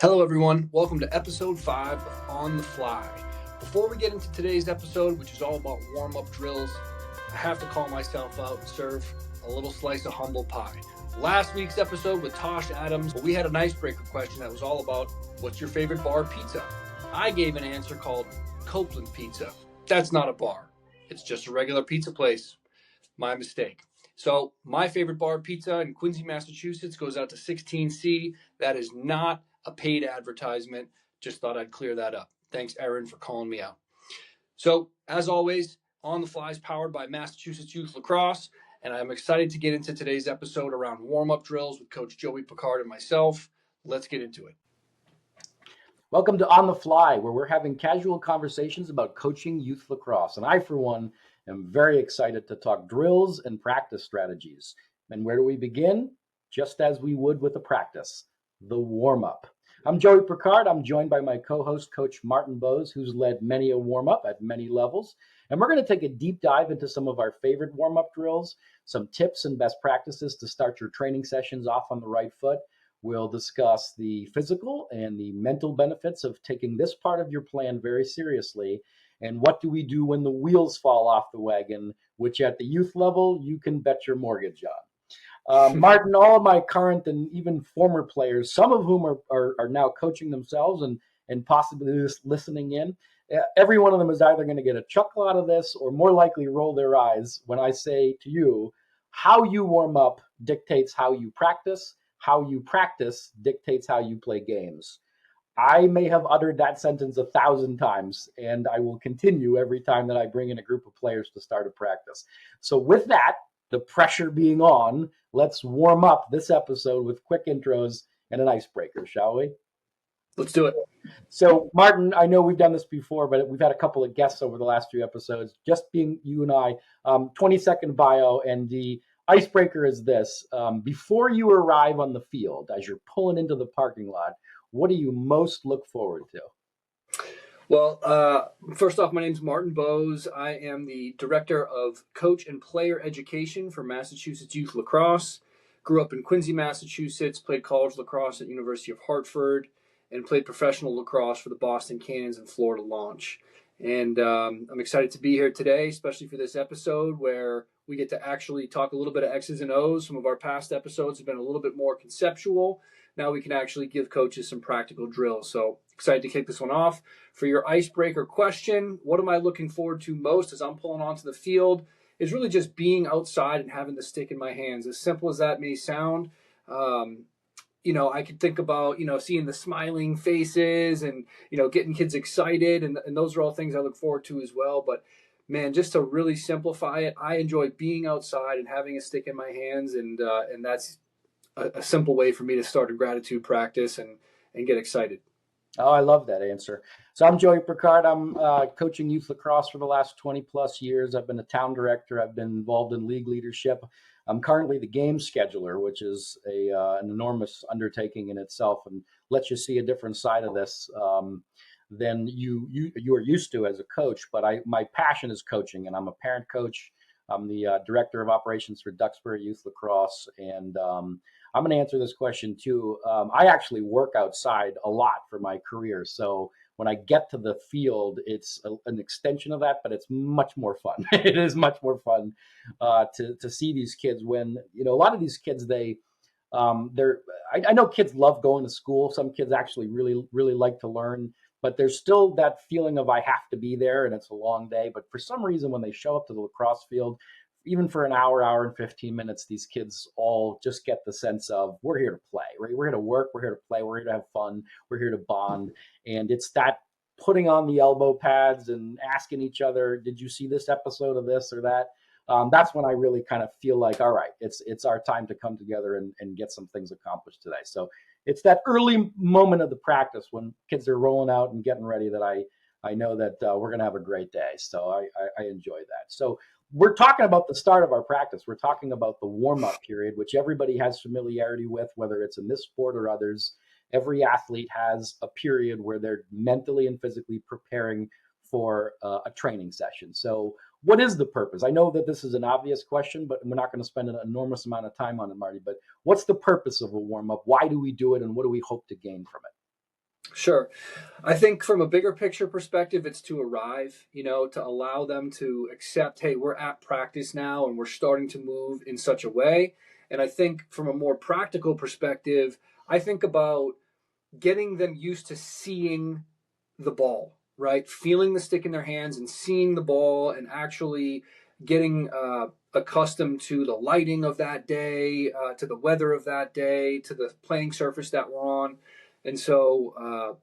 Hello, everyone. Welcome to episode 5 of On the Fly. Before we get into today's episode, which is all about warm-up drills, I have to call myself out and serve a little slice of humble pie. Last week's episode with Tosh Adams, we had an icebreaker question that was all about what's your favorite bar pizza? I gave an answer called Copeland Pizza. That's not a bar. It's just a regular pizza place. My mistake. So my favorite bar pizza in Quincy, Massachusetts goes out to 16C. That is not a paid advertisement. Just thought I'd clear that up. Thanks, Erin, for calling me out. So as always, On the Fly is powered by Massachusetts Youth Lacrosse, and I'm excited to get into today's episode around warm-up drills with Coach Joey Picard and myself. Let's get into it. Welcome to On the Fly, where we're having casual conversations about coaching youth lacrosse. And I, for one, am very excited to talk drills and practice strategies. And where do we begin? Just as we would with a practice, the warm-up. I'm Joey Picard. I'm joined by my co-host, Coach Martin Bowes, who's led many a warm-up at many levels. And we're going to take a deep dive into some of our favorite warm-up drills, some tips and best practices to start your training sessions off on the right foot. We'll discuss the physical and the mental benefits of taking this part of your plan very seriously. And what do we do when the wheels fall off the wagon, which at the youth level, you can bet your mortgage on. Martin, all of my current and even former players, some of whom are now coaching themselves and possibly listening in, every one of them is either going to get a chuckle out of this or more likely roll their eyes when I say to you, how you warm up dictates how you practice. How you practice dictates how you play games. I may have uttered that sentence 1,000 times, and I will continue every time that I bring in a group of players to start a practice. So with that, the pressure being on, let's warm up this episode with quick intros and an icebreaker, shall we? Let's do it. So, Martin, I know we've done this before, but we've had a couple of guests over the last few episodes, just being you and I, 20-second bio, and the icebreaker is this. Before you arrive on the field, as you're pulling into the parking lot, what do you most look forward to? Well, first off, my name's Martin Bowes. I am the Director of Coach and Player Education for Massachusetts Youth Lacrosse. Grew up in Quincy, Massachusetts, played college lacrosse at University of Hartford, and played professional lacrosse for the Boston Cannons and Florida Launch. And I'm excited to be here today, especially for this episode where we get to actually talk a little bit of X's and O's. Some of our past episodes have been a little bit more conceptual. Now we can actually give coaches some practical drills. So excited to kick this one off. For your icebreaker question, what am I looking forward to most as I'm pulling onto the field is really just being outside and having the stick in my hands. As simple as that may sound, I could think about, seeing the smiling faces and, getting kids excited. And those are all things I look forward to as well. But, man, just to really simplify it, I enjoy being outside and having a stick in my hands. And that's a simple way for me to start a gratitude practice and get excited. Oh, I love that answer. So I'm Joey Picard. I'm coaching youth lacrosse for the last 20 plus years. I've been a town director. I've been involved in league leadership. I'm currently the game scheduler, which is an enormous undertaking in itself and lets you see a different side of this than you are used to as a coach. But my passion is coaching, and I'm a parent coach. I'm the director of operations for Duxbury Youth Lacrosse, and I'm going to answer this question too. I actually work outside a lot for my career. So when I get to the field, it's an extension of that, but it's much more fun. It is much more fun to see these kids when, a lot of these kids, I know kids love going to school. Some kids actually really, really like to learn, but there's still that feeling of I have to be there and it's a long day. But for some reason, when they show up to the lacrosse field, even for an hour and 15 minutes, these kids all just get the sense of we're here to play, right? We're here to work, we're here to play, we're here to have fun, we're here to bond. And it's that putting on the elbow pads and asking each other, did you see this episode of this or that? That's when I really kind of feel like, all right, it's our time to come together and get some things accomplished today. So it's that early moment of the practice when kids are rolling out and getting ready that I know that we're going to have a great day. So I enjoy that. So we're talking about the start of our practice. We're talking about the warm-up period, which everybody has familiarity with, whether it's in this sport or others. Every athlete has a period where they're mentally and physically preparing for a training session. So what is the purpose? I know that this is an obvious question, but we're not going to spend an enormous amount of time on it, Marty. But what's the purpose of a warm-up? Why do we do it, and what do we hope to gain from it? Sure. I think from a bigger picture perspective, it's to arrive, to allow them to accept, hey, we're at practice now and we're starting to move in such a way. And I think from a more practical perspective, I think about getting them used to seeing the ball, right? Feeling the stick in their hands and seeing the ball and actually getting accustomed to the lighting of that day, to the weather of that day, to the playing surface that we're on. And so,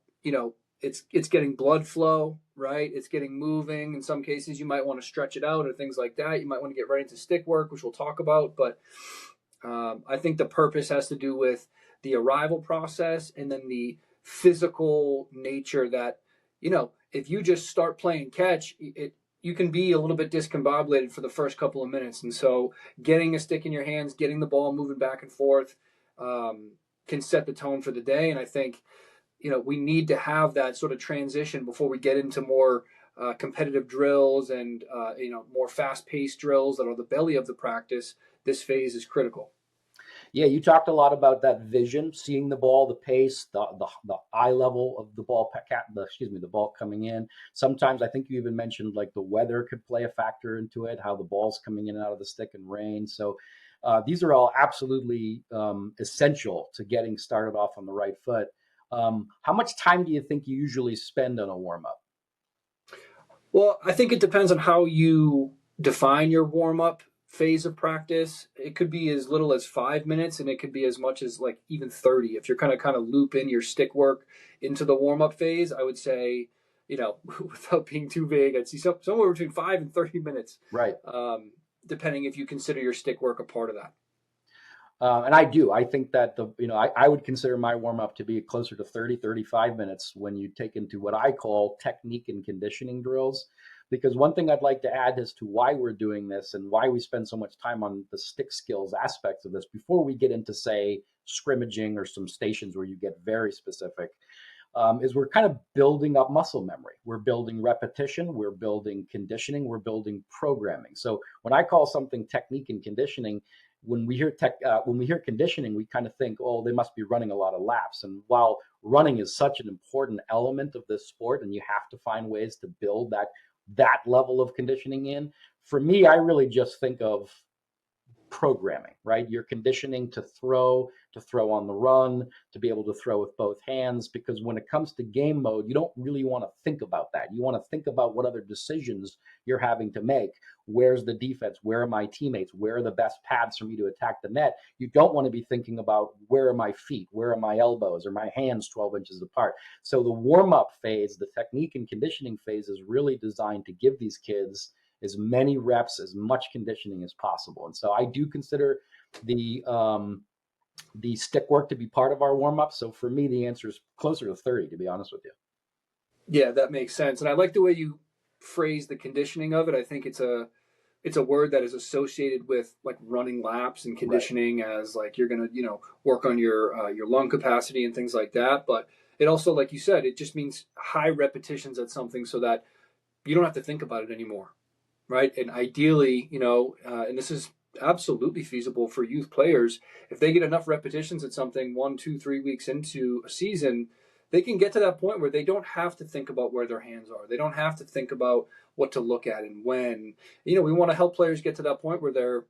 it's getting blood flow, right? It's getting moving. In some cases, you might want to stretch it out or things like that. You might want to get right into stick work, which we'll talk about. But I think the purpose has to do with the arrival process and then the physical nature that, if you just start playing catch, you can be a little bit discombobulated for the first couple of minutes. And so getting a stick in your hands, getting the ball moving back and forth can set the tone for the day. And I think, we need to have that sort of transition before we get into more competitive drills and, more fast paced drills that are the belly of the practice. This phase is critical. Yeah, you talked a lot about that vision, seeing the ball, the pace, the eye level of the ball, the ball coming in. Sometimes I think you even mentioned like the weather could play a factor into it, how the ball's coming in and out of the stick and rain. So these are all absolutely essential to getting started off on the right foot. How much time do you think you usually spend on a warm up? Well, I think it depends on how you define your warm up phase of practice. It could be as little as 5 minutes, and it could be as much as like even 30. If you're kind of loop in your stick work into the warm up phase, I would say, without being too vague, I'd see somewhere between 5 and 30 minutes, Right. depending if you consider your stick work a part of that. And I do. I think that I would consider my warm up to be closer to 30, 35 minutes when you take into what I call technique and conditioning drills. Because one thing I'd like to add as to why we're doing this and why we spend so much time on the stick skills aspects of this before we get into, say, scrimmaging or some stations where you get very specific, is we're kind of building up muscle memory. We're building repetition, we're building conditioning, we're building programming. So when I call something technique and conditioning, when we hear conditioning, we kind of think, oh, they must be running a lot of laps. And while running is such an important element of this sport, and you have to find ways to build that level of conditioning in, for me, I really just think of programming, right? You're conditioning to throw on the run, to be able to throw with both hands, because when it comes to game mode, you don't really want to think about that. You want to think about what other decisions you're having to make. Where's the defense? Where are my teammates? Where are the best paths for me to attack the net? You don't want to be thinking about where are my feet? Where are my elbows? Or my hands 12 inches apart? So the warm-up phase, the technique and conditioning phase, is really designed to give these kids as many reps, as much conditioning as possible. And so I do consider the stick work to be part of our warm up. So for me, the answer is closer to 30, to be honest with you. Yeah, that makes sense. And I like the way you phrase the conditioning of it. I think it's a word that is associated with like running laps and Right. conditioning as like you're gonna work on your lung capacity and things like that. But it also, like you said, it just means high repetitions at something so that you don't have to think about it anymore, right? And ideally, and this is absolutely feasible for youth players, if they get enough repetitions at something 1, 2, 3 weeks into a season, they can get to that point where they don't have to think about where their hands are. They don't have to think about what to look at and when. We want to help players get to that point where they're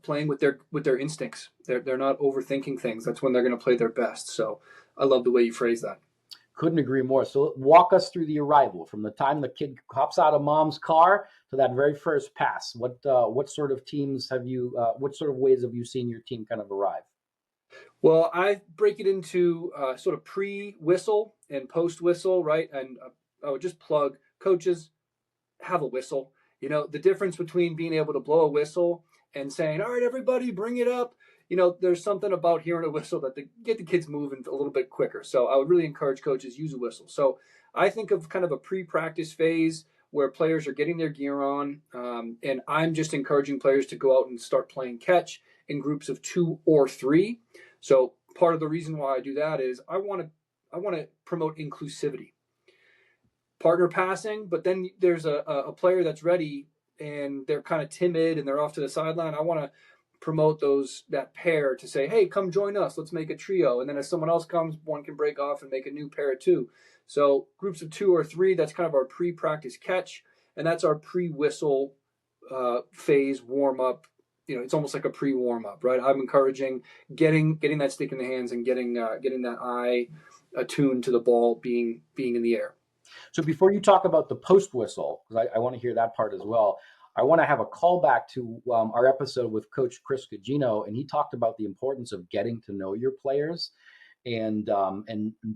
playing with their instincts. They're not overthinking things. That's when they're going to play their best. So I love the way you phrase that. Couldn't agree more. So walk us through the arrival from the time the kid hops out of mom's car to that very first pass. What sort of teams have you? What sort of ways have you seen your team kind of arrive? Well, I break it into sort of pre-whistle and post-whistle, right? And I would just plug coaches have a whistle. The difference between being able to blow a whistle and saying, "All right, everybody, bring it up." There's something about hearing a whistle that get the kids moving a little bit quicker. So I would really encourage coaches use a whistle. So I think of kind of a pre-practice phase where players are getting their gear on, and I'm just encouraging players to go out and start playing catch in groups of 2 or 3. So part of the reason why I do that is I want to promote inclusivity, partner passing, but then there's a player that's ready and they're kind of timid and they're off to the sideline. I want to promote that pair to say, hey, come join us, let's make a trio. And then as someone else comes, one can break off and make a new pair of two. So groups of 2 or 3, that's kind of our pre-practice catch, and that's our pre-whistle phase warm up. It's almost like a pre-warm up, right? I'm encouraging getting that stick in the hands and getting that eye attuned to the ball being in the air. So before you talk about the post whistle, because I want to hear that part as well, I want to have a callback to our episode with Coach Chris Gugino, and he talked about the importance of getting to know your players and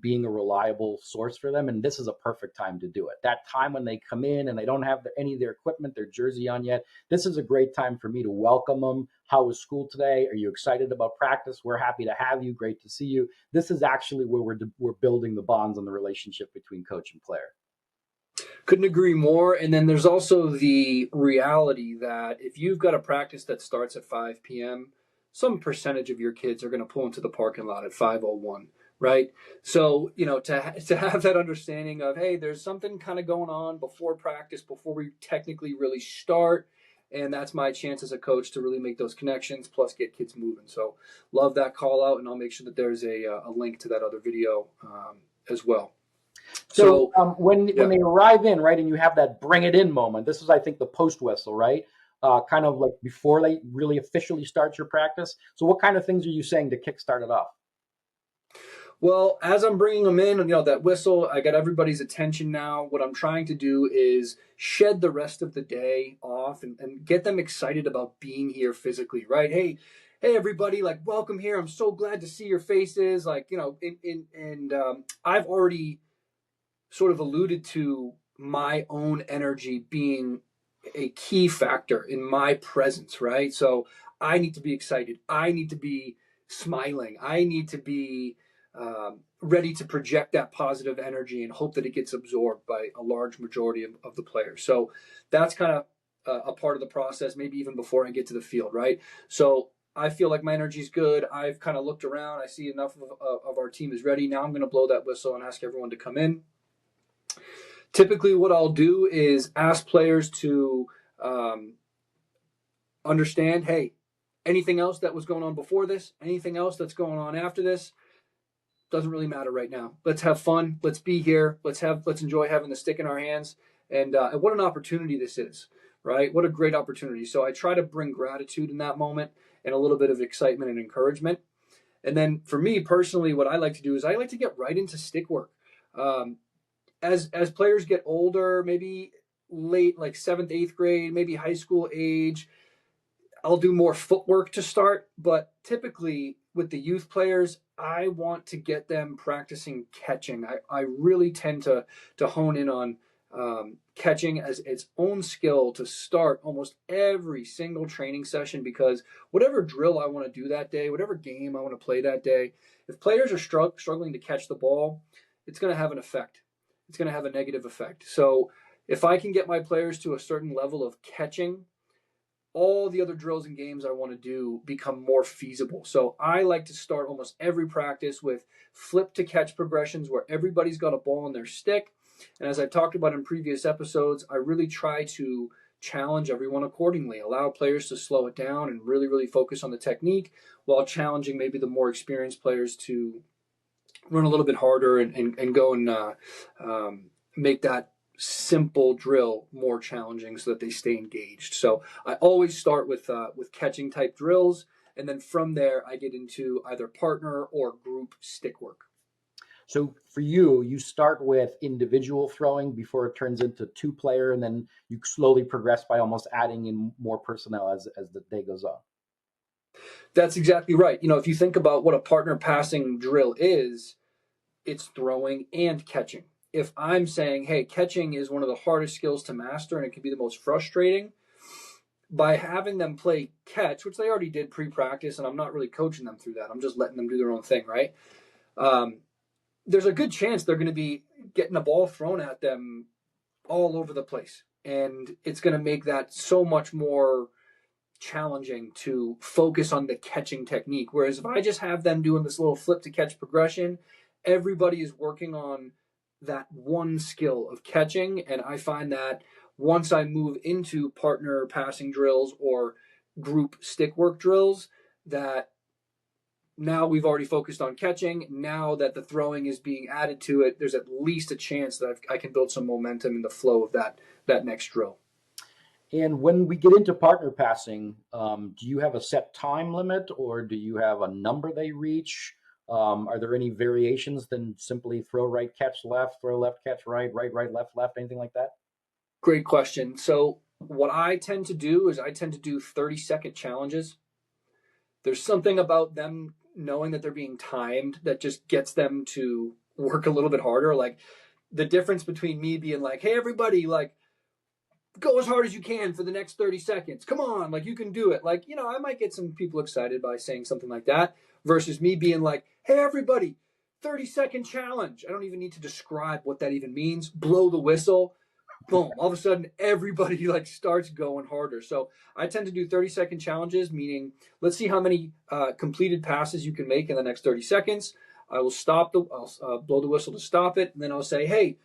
being a reliable source for them. And this is a perfect time to do it. That time when they come in and they don't have any of their equipment, their jersey on yet, this is a great time for me to welcome them. How was school today? Are you excited about practice? We're happy to have you. Great to see you. This is actually where we're building the bonds and the relationship between coach and player. Couldn't agree more. And then there's also the reality that if you've got a practice that starts at 5 p.m., some percentage of your kids are going to pull into the parking lot at 5:01, right? So, to have that understanding of, hey, there's something kind of going on before practice, before we technically really start. And that's my chance as a coach to really make those connections, plus get kids moving. So love that call out, and I'll make sure that there's a link to that other video as well. So when they arrive in, right, and you have that bring it in moment, this is, I think, the post whistle, right? Kind of like before they really officially start your practice. So what kind of things are you saying to kickstart it off? Well, as I'm bringing them in, that whistle, I got everybody's attention now. What I'm trying to do is shed the rest of the day off and get them excited about being here physically, right? Hey, everybody, like, welcome here. I'm so glad to see your faces. Like, I've already sort of alluded to my own energy being a key factor in my presence, right? So I need to be excited. I need to be smiling. I need to be ready to project that positive energy and hope that it gets absorbed by a large majority of the players. So that's kind of a part of the process, maybe even before I get to the field, right? So I feel like my energy is good. I've kind of looked around. I see enough of our team is ready. Now I'm going to blow that whistle and ask everyone to come in. Typically, what I'll do is ask players to understand, hey, anything else that was going on before this, anything else that's going on after this, doesn't really matter right now. Let's have fun. Let's be here. Let's enjoy having the stick in our hands. And what an opportunity this is, right? What a great opportunity. So I try to bring gratitude in that moment and a little bit of excitement and encouragement. And then for me personally, what I like to do is I like to get right into stick work. As players get older, maybe late, like 7th, 8th grade, maybe high school age, I'll do more footwork to start. But typically with the youth players, I want to get them practicing catching. I really tend to hone in on catching as its own skill to start almost every single training session, because whatever drill I want to do that day, whatever game I want to play that day, if players are struggling to catch the ball, it's going to have an effect. It's going to have a negative effect. So if I can get my players to a certain level of catching, all the other drills and games I want to do become more feasible. So I like to start almost every practice with flip to catch progressions where everybody's got a ball in their stick. And as I've talked about in previous episodes, I really try to challenge everyone accordingly, allow players to slow it down and really, really focus on the technique, while challenging maybe the more experienced players to run a little bit harder and go and make that simple drill more challenging so that they stay engaged. So I always start with catching type drills, and then from there I get into either partner or group stick work. So for you start with individual throwing before it turns into 2-player, and then you slowly progress by almost adding in more personnel as the day goes on. That's exactly right. If you think about what a partner passing drill is, it's throwing and catching. If I'm saying, hey, catching is one of the hardest skills to master and it can be the most frustrating, by having them play catch, which they already did pre-practice, and I'm not really coaching them through that, I'm just letting them do their own thing, right? There's a good chance they're going to be getting a ball thrown at them all over the place. And it's going to make that so much more challenging to focus on the catching technique. Whereas if I just have them doing this little flip to catch progression, everybody is working on that one skill of catching. And I find that once I move into partner passing drills or group stick work drills that now we've already focused on catching. Now that the throwing is being added to it, there's at least a chance that I can build some momentum in the flow of that next drill. And when we get into partner passing, do you have a set time limit, or do you have a number they reach? Are there any variations than simply throw right, catch left, throw left, catch right, right, right, left, left, anything like that? Great question. So what I tend to do is I tend to do 30-second challenges. There's something about them knowing that they're being timed that just gets them to work a little bit harder. Like the difference between me being like, hey, everybody, like, go as hard as you can for the next 30 seconds. Come on, like, you can do it. Like, I might get some people excited by saying something like that versus me being like, hey, everybody, 30-second challenge. I don't even need to describe what that even means. Blow the whistle. Boom. All of a sudden, everybody like starts going harder. So I tend to do 30-second challenges, meaning let's see how many completed passes you can make in the next 30 seconds. I'll blow the whistle to stop it. And then I'll say, hey,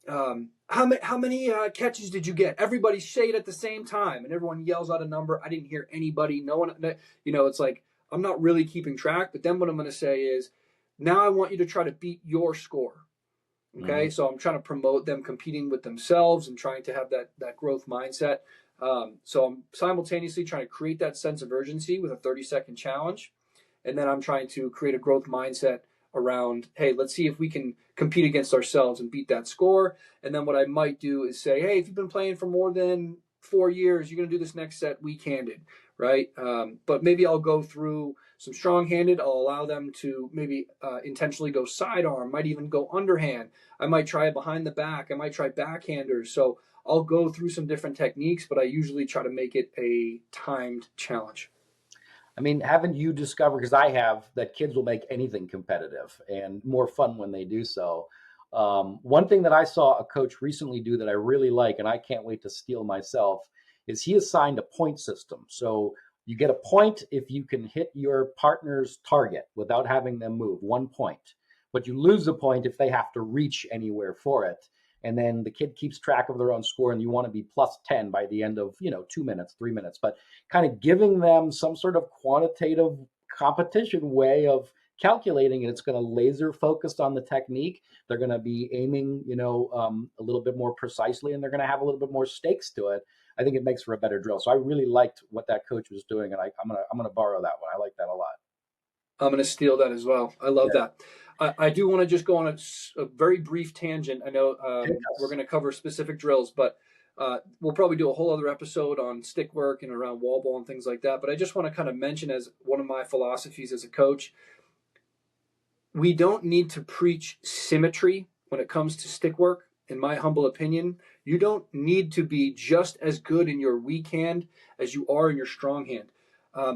how many catches did you get? Everybody say it at the same time. And everyone yells out a number. I didn't hear anybody. No one, it's like, I'm not really keeping track. But then what I'm going to say is, now I want you to try to beat your score. Okay, so I'm trying to promote them competing with themselves and trying to have that growth mindset. So I'm simultaneously trying to create that sense of urgency with a 30-second challenge. And then I'm trying to create a growth mindset around, hey, let's see if we can compete against ourselves and beat that score. And then what I might do is say, hey, if you've been playing for more than 4 years, you're going to do this next set weak-handed, right? But maybe I'll go through some strong-handed. I'll allow them to maybe intentionally go sidearm, might even go underhand. I might try it behind the back. I might try backhanders. So I'll go through some different techniques, but I usually try to make it a timed challenge. I mean, haven't you discovered, because I have, that kids will make anything competitive and more fun when they do so. One thing that I saw a coach recently do that I really like, and I can't wait to steal myself, is he assigned a point system. So you get a point if you can hit your partner's target without having them move, 1 point. But you lose a point if they have to reach anywhere for it. And then the kid keeps track of their own score, and you want to be plus 10 by the end of 2 minutes, 3 minutes. But kind of giving them some sort of quantitative competition way of calculating it. It's going to laser focused on the technique. They're going to be aiming a little bit more precisely, and they're going to have a little bit more stakes to it. I think it makes for a better drill. So I really liked what that coach was doing, and I'm gonna borrow that one. I like that a lot. I'm going to steal that as well. I love that. I do want to just go on a very brief tangent. I know we're going to cover specific drills, but we'll probably do a whole other episode on stick work and around wall ball and things like that. But I just want to kind of mention, as one of my philosophies as a coach, we don't need to preach symmetry when it comes to stick work. In my humble opinion, you don't need to be just as good in your weak hand as you are in your strong hand.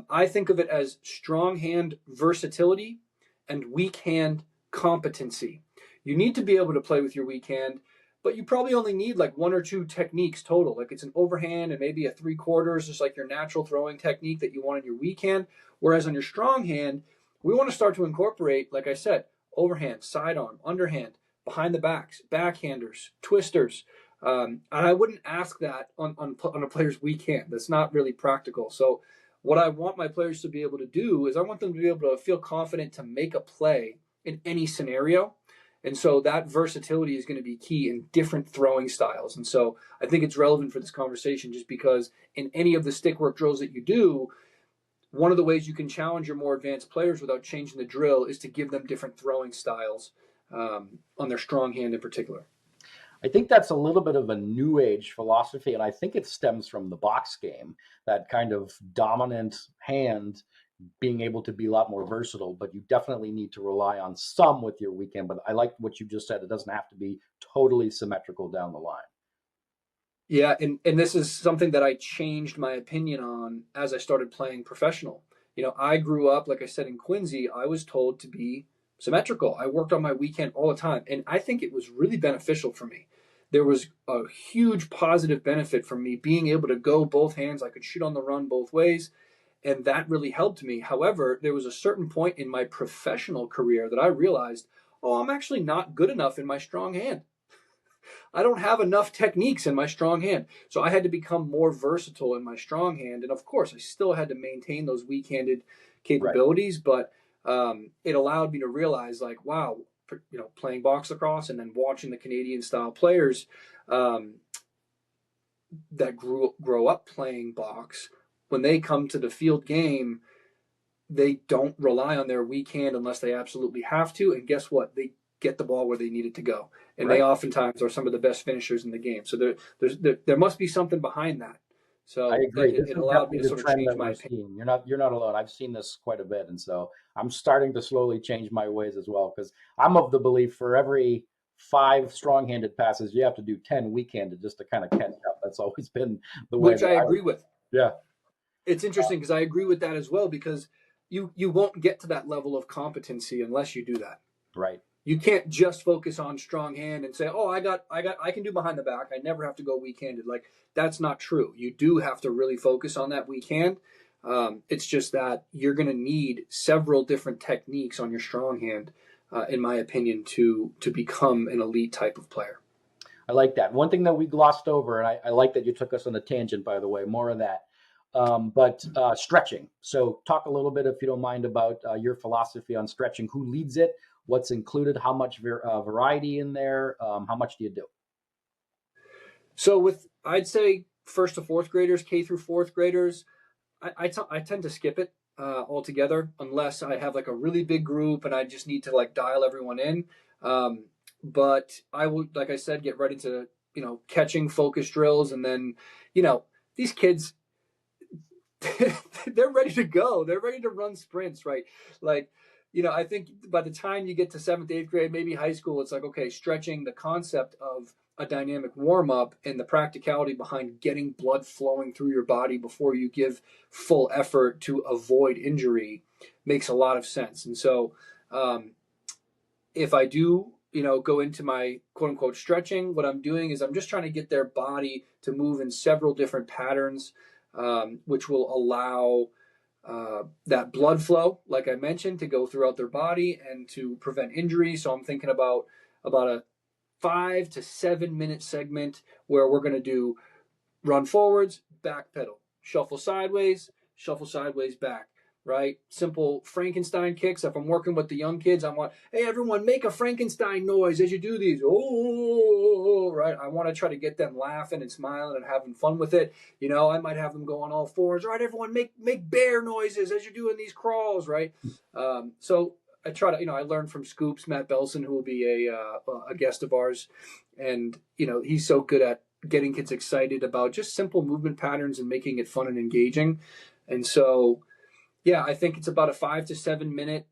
I think of it as strong hand versatility and weak hand competency. You need to be able to play with your weak hand, but you probably only need like 1 or 2 techniques total. Like it's an overhand and maybe a 3/4, just like your natural throwing technique that you want in your weak hand. Whereas on your strong hand, we want to start to incorporate, like I said, overhand, sidearm, underhand, behind the backs, backhanders, twisters. And I wouldn't ask that on a player's weak hand. That's not really practical. So what I want my players to be able to do is I want them to be able to feel confident to make a play in any scenario. And so that versatility is going to be key in different throwing styles. And so I think it's relevant for this conversation just because in any of the stick work drills that you do, one of the ways you can challenge your more advanced players without changing the drill is to give them different throwing styles on their strong hand in particular. I think that's a little bit of a new age philosophy, and I think it stems from the box game, that kind of dominant hand being able to be a lot more versatile, but you definitely need to rely on some with your weekend. But I like what you just said. It doesn't have to be totally symmetrical down the line. Yeah, and this is something that I changed my opinion on as I started playing professional. I grew up, like I said, in Quincy. I was told to be symmetrical. I worked on my weekend all the time, and I think it was really beneficial for me. There was a huge positive benefit from me being able to go both hands. I could shoot on the run both ways, and that really helped me. However, there was a certain point in my professional career that I realized, oh, I'm actually not good enough in my strong hand. I don't have enough techniques in my strong hand. So I had to become more versatile in my strong hand. And of course, I still had to maintain those weak handed Right. capabilities, but it allowed me to realize, like, wow, playing box lacrosse and then watching the Canadian style players um, that grow up playing box, when they come to the field game, they don't rely on their weak hand unless they absolutely have to. And guess what? They get the ball where they need it to go, and they Right. oftentimes are some of the best finishers in the game. So there must be something behind that. I So agree. This it is allowed me to definitely the sort of trend change that my we're opinion. seeing. You're not alone. I've seen this quite a bit, and so I'm starting to slowly change my ways as well. Because I'm of the belief for every 5 strong-handed passes, you have to do 10 weak-handed just to kind of catch up. That's always been the way Which that I agree with. yeah, It's interesting because I agree with that as well, because you won't get to that level of competency unless you do that. right. You can't just focus on strong hand and say, "Oh, I can do behind the back. I never have to go weak handed." Like, that's not true. You do have to really focus on that weak hand. It's just that you're going to need several different techniques on your strong hand, in my opinion, to become an elite type of player. I like that. One thing that we glossed over, and I like that you took us on a tangent, by the way, more of that. But stretching. So, talk a little bit, if you don't mind, about your philosophy on stretching. Who leads it? What's included? How much variety in there? How much do you do? So with, I'd say, first to fourth graders, K through fourth graders, I tend to skip it altogether unless I have like a really big group and I just need to like dial everyone in. Um, but I would, like I said, get right into catching focus drills, and then you know these kids, they're ready to go. They're ready to run sprints, right? Like, I think by the time you get to seventh, eighth grade, maybe high school, it's like, okay, stretching, the concept of a dynamic warm up and the practicality behind getting blood flowing through your body before you give full effort to avoid injury makes a lot of sense. And so, if I do, go into my quote unquote stretching, what I'm doing is I'm just trying to get their body to move in several different patterns, which will allow that blood flow, like I mentioned, to go throughout their body and to prevent injury. So I'm thinking about a 5 to 7 minute segment where we're going to do run forwards, back pedal, shuffle sideways, back. Right? Simple Frankenstein kicks. If I'm working with the young kids, I want, hey, everyone, make a Frankenstein noise as you do these. Oh, right? I want to try to get them laughing and smiling and having fun with it. I might have them go on all fours. All right, everyone, make bear noises as you're doing these crawls, right? So I try to, I learned from Scoops, Matt Belson, who will be a guest of ours, and he's so good at getting kids excited about just simple movement patterns and making it fun and engaging. And so, yeah, I think it's about a 5 to 7 minute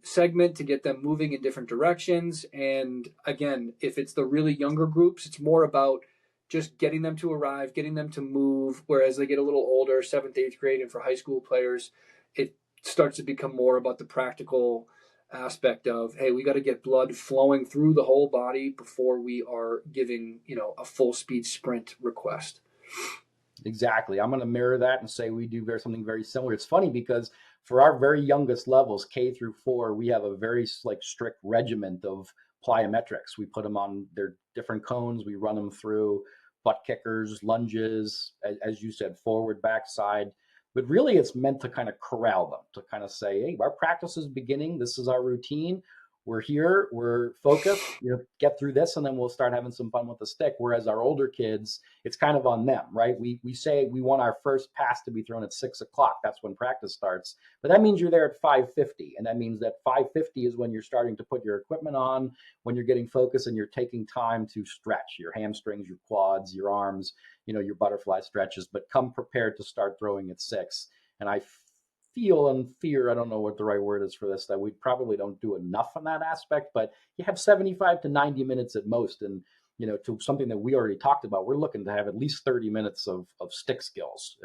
segment to get them moving in different directions. And again, if it's the really younger groups, it's more about just getting them to arrive, getting them to move. Whereas they get a little older, seventh, eighth grade, and for high school players, it starts to become more about the practical aspect of, hey, we got to get blood flowing through the whole body before we are giving a full speed sprint request. Exactly. I'm going to mirror that and say we do something very similar. It's funny because for our very youngest levels, K through 4, we have a very strict regiment of plyometrics. We put them on their different cones. We run them through butt kickers, lunges, as you said, forward, backside. But really, it's meant to kind of corral them, to kind of say, hey, our practice is beginning. This is our routine. We're here. We're focused. Get through this, and then we'll start having some fun with the stick. Whereas our older kids, it's kind of on them, right? We say we want our first pass to be thrown at 6 o'clock. That's when practice starts. But that means you're there at 5:50, and that means that 5:50 is when you're starting to put your equipment on, when you're getting focused and you're taking time to stretch your hamstrings, your quads, your arms, your butterfly stretches. But come prepared to start throwing at 6. And I feel and fear, I don't know what the right word is for this, that we probably don't do enough on that aspect, but you have 75 to 90 minutes at most. And, to something that we already talked about, we're looking to have at least 30 minutes of stick skills.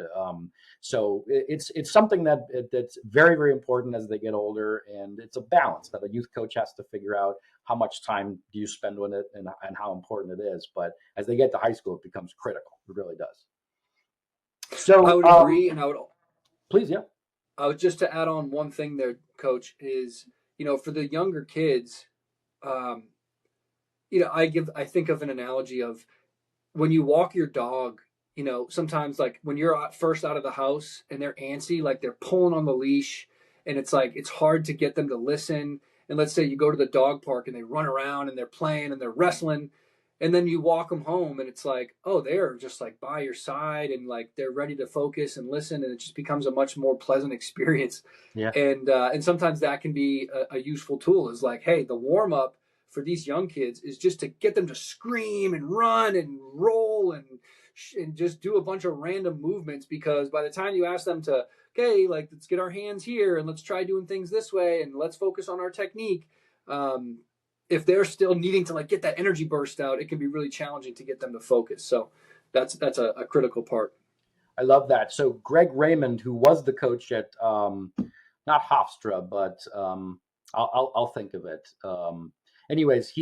So it's something that's very, very important as they get older. And it's a balance that a youth coach has to figure out how much time do you spend on it and how important it is. But as they get to high school, it becomes critical. It really does. I So would agree, and please, yeah. just to add on one thing there, Coach, is for the younger kids, I think of an analogy of when you walk your dog, sometimes like when you're first out of the house and they're antsy, like they're pulling on the leash, and it's like it's hard to get them to listen. And let's say you go to the dog park and they run around and they're playing and they're wrestling, and then you walk them home and it's like, oh, they're just like by your side and like they're ready to focus and listen, and it just becomes a much more pleasant experience. Yeah. And sometimes that can be a useful tool. Is like, hey, the warm up for these young kids is just to get them to scream and run and roll and just do a bunch of random movements, because by the time you ask them to, okay, like let's get our hands here and let's try doing things this way and let's focus on our technique, if they're still needing to like get that energy burst out, it can be really challenging to get them to focus. So that's a critical part. I love that. So Greg Raymond, who was the coach at not Hofstra, but I'll think of it. Anyways,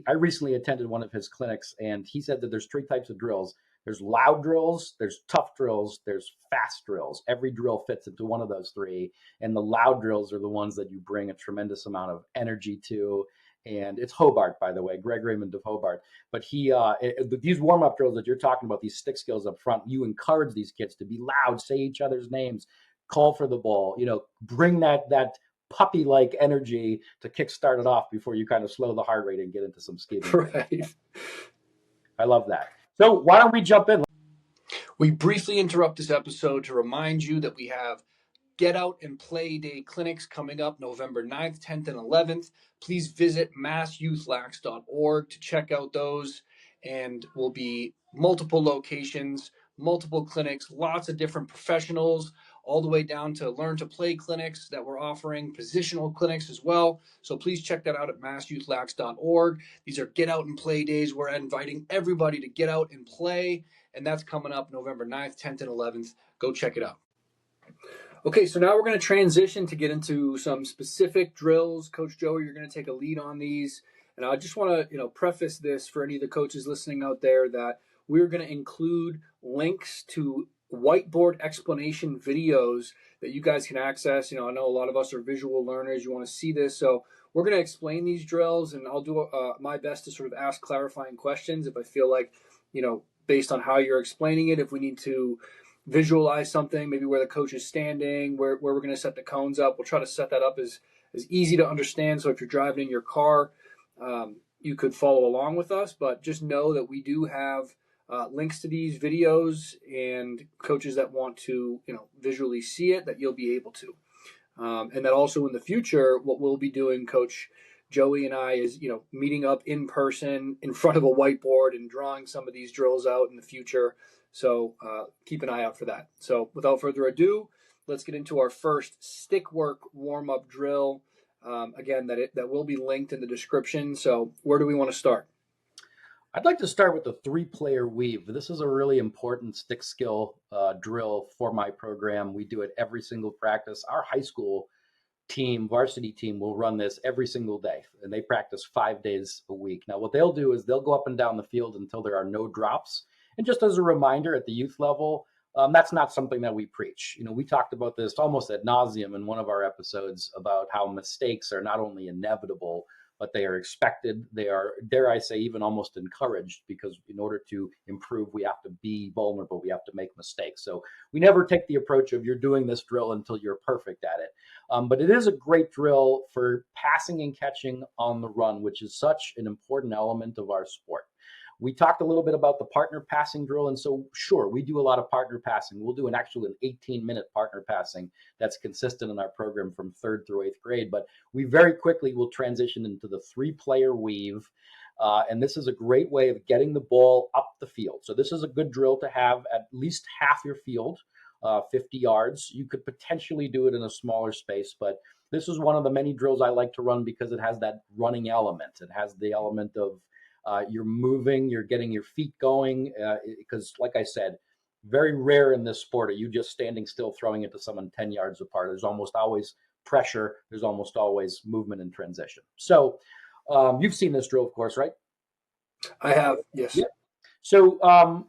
I recently attended one of his clinics, and he said that there's three types of drills. There's loud drills, there's tough drills, there's fast drills. Every drill fits into one of those three, and the loud drills are the ones that you bring a tremendous amount of energy to. And it's Hobart, by the way, Greg Raymond of Hobart. But these warm-up drills that you're talking about, these stick skills up front, you encourage these kids to be loud, say each other's names, call for the ball, bring that puppy-like energy to kickstart it off before you kind of slow the heart rate and get into some skipping. Right. I love that. So why don't we jump in? We briefly interrupt this episode to remind you that we have Get Out and Play Day clinics coming up November 9th, 10th, and 11th. Please visit massyouthLax.org to check out those. And will be multiple locations, multiple clinics, lots of different professionals, all the way down to learn to play clinics that we're offering, positional clinics as well. So please check that out at massyouthLax.org. These are Get Out and Play days. We're inviting everybody to get out and play. And that's coming up November 9th, 10th, and 11th. Go check it out. Okay, so now we're going to transition to get into some specific drills. Coach Joey, you're going to take a lead on these. And I just want to, preface this for any of the coaches listening out there that we're going to include links to whiteboard explanation videos that you guys can access. I know a lot of us are visual learners. You want to see this. So we're going to explain these drills, and I'll do my best to sort of ask clarifying questions if I feel like, based on how you're explaining it, if we need to visualize something, maybe where the coach is standing, where we're going to set the cones up. We'll try to set that up as easy to understand. So if you're driving in your car, you could follow along with us, but just know that we do have links to these videos, and coaches that want to, visually see it, that you'll be able to. And that also in the future, what we'll be doing, Coach Joey and I, is, meeting up in person in front of a whiteboard and drawing some of these drills out in the future. So keep an eye out for that. So without further ado, let's get into our first stick work warm-up drill. Again, that will be linked in the description. So where do we want to start? I'd like to start with the 3-player weave. This is a really important stick skill drill for my program. We do it every single practice. Our high school team, varsity team, will run this every single day, and they practice 5 days a week. Now, what they'll do is they'll go up and down the field until there are no drops. And just as a reminder, at the youth level, that's not something that we preach. We talked about this almost ad nauseum in one of our episodes about how mistakes are not only inevitable, but they are expected. They are, dare I say, even almost encouraged, because in order to improve, we have to be vulnerable. We have to make mistakes. So we never take the approach of you're doing this drill until you're perfect at it. But it is a great drill for passing and catching on the run, which is such an important element of our sport. We talked a little bit about the partner passing drill. And so, sure, we do a lot of partner passing. We'll do an 18-minute partner passing that's consistent in our program from 3rd through 8th grade. But we very quickly will transition into the 3-player weave. And this is a great way of getting the ball up the field. So this is a good drill to have at least half your field, 50 yards. You could potentially do it in a smaller space, but this is one of the many drills I like to run because it has that running element. It has the element of you're moving, you're getting your feet going, because like I said, very rare in this sport are you just standing still throwing it to someone 10 yards apart. There's almost always pressure. There's almost always movement and transition. So you've seen this drill, of course, right? I have, yes. Yeah. So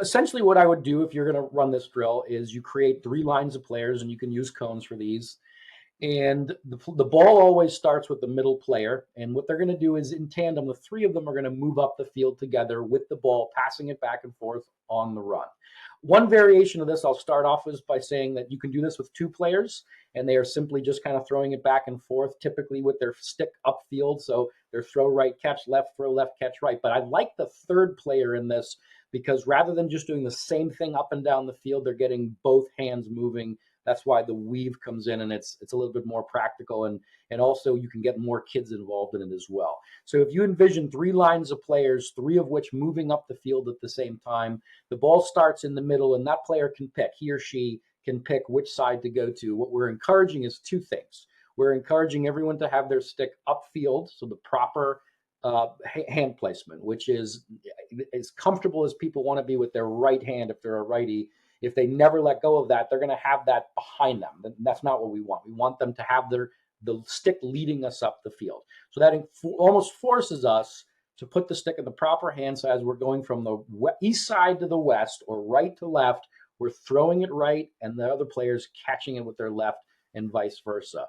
essentially what I would do if you're going to run this drill is you create 3 lines of players, and you can use cones for these. And the ball always starts with the middle player. And what they're going to do is in tandem, the three of them are going to move up the field together with the ball, passing it back and forth on the run. One variation of this, I'll start off with by saying that you can do this with two players, and they are simply just kind of throwing it back and forth, typically with their stick upfield. So they're throw right, catch left, throw left, catch right. But I like the third player in this because rather than just doing the same thing up and down the field, they're getting both hands moving. That's why the weave comes in, and it's a little bit more practical, and also you can get more kids involved in it as well. So if you envision three lines of players, three of which moving up the field at the same time, the ball starts in the middle, and that player can pick, he or she can pick which side to go to. What we're encouraging is two things. We're encouraging everyone to have their stick upfield, so the proper hand placement, which is as comfortable as people want to be with their right hand if they're a righty. If they never let go of that, they're going to have that behind them. That's not what we want. We want them to have the stick leading us up the field. So that almost forces us to put the stick in the proper hand size. We're going from the east side to the west or right to left. We're throwing it right, and the other player's catching it with their left, and vice versa.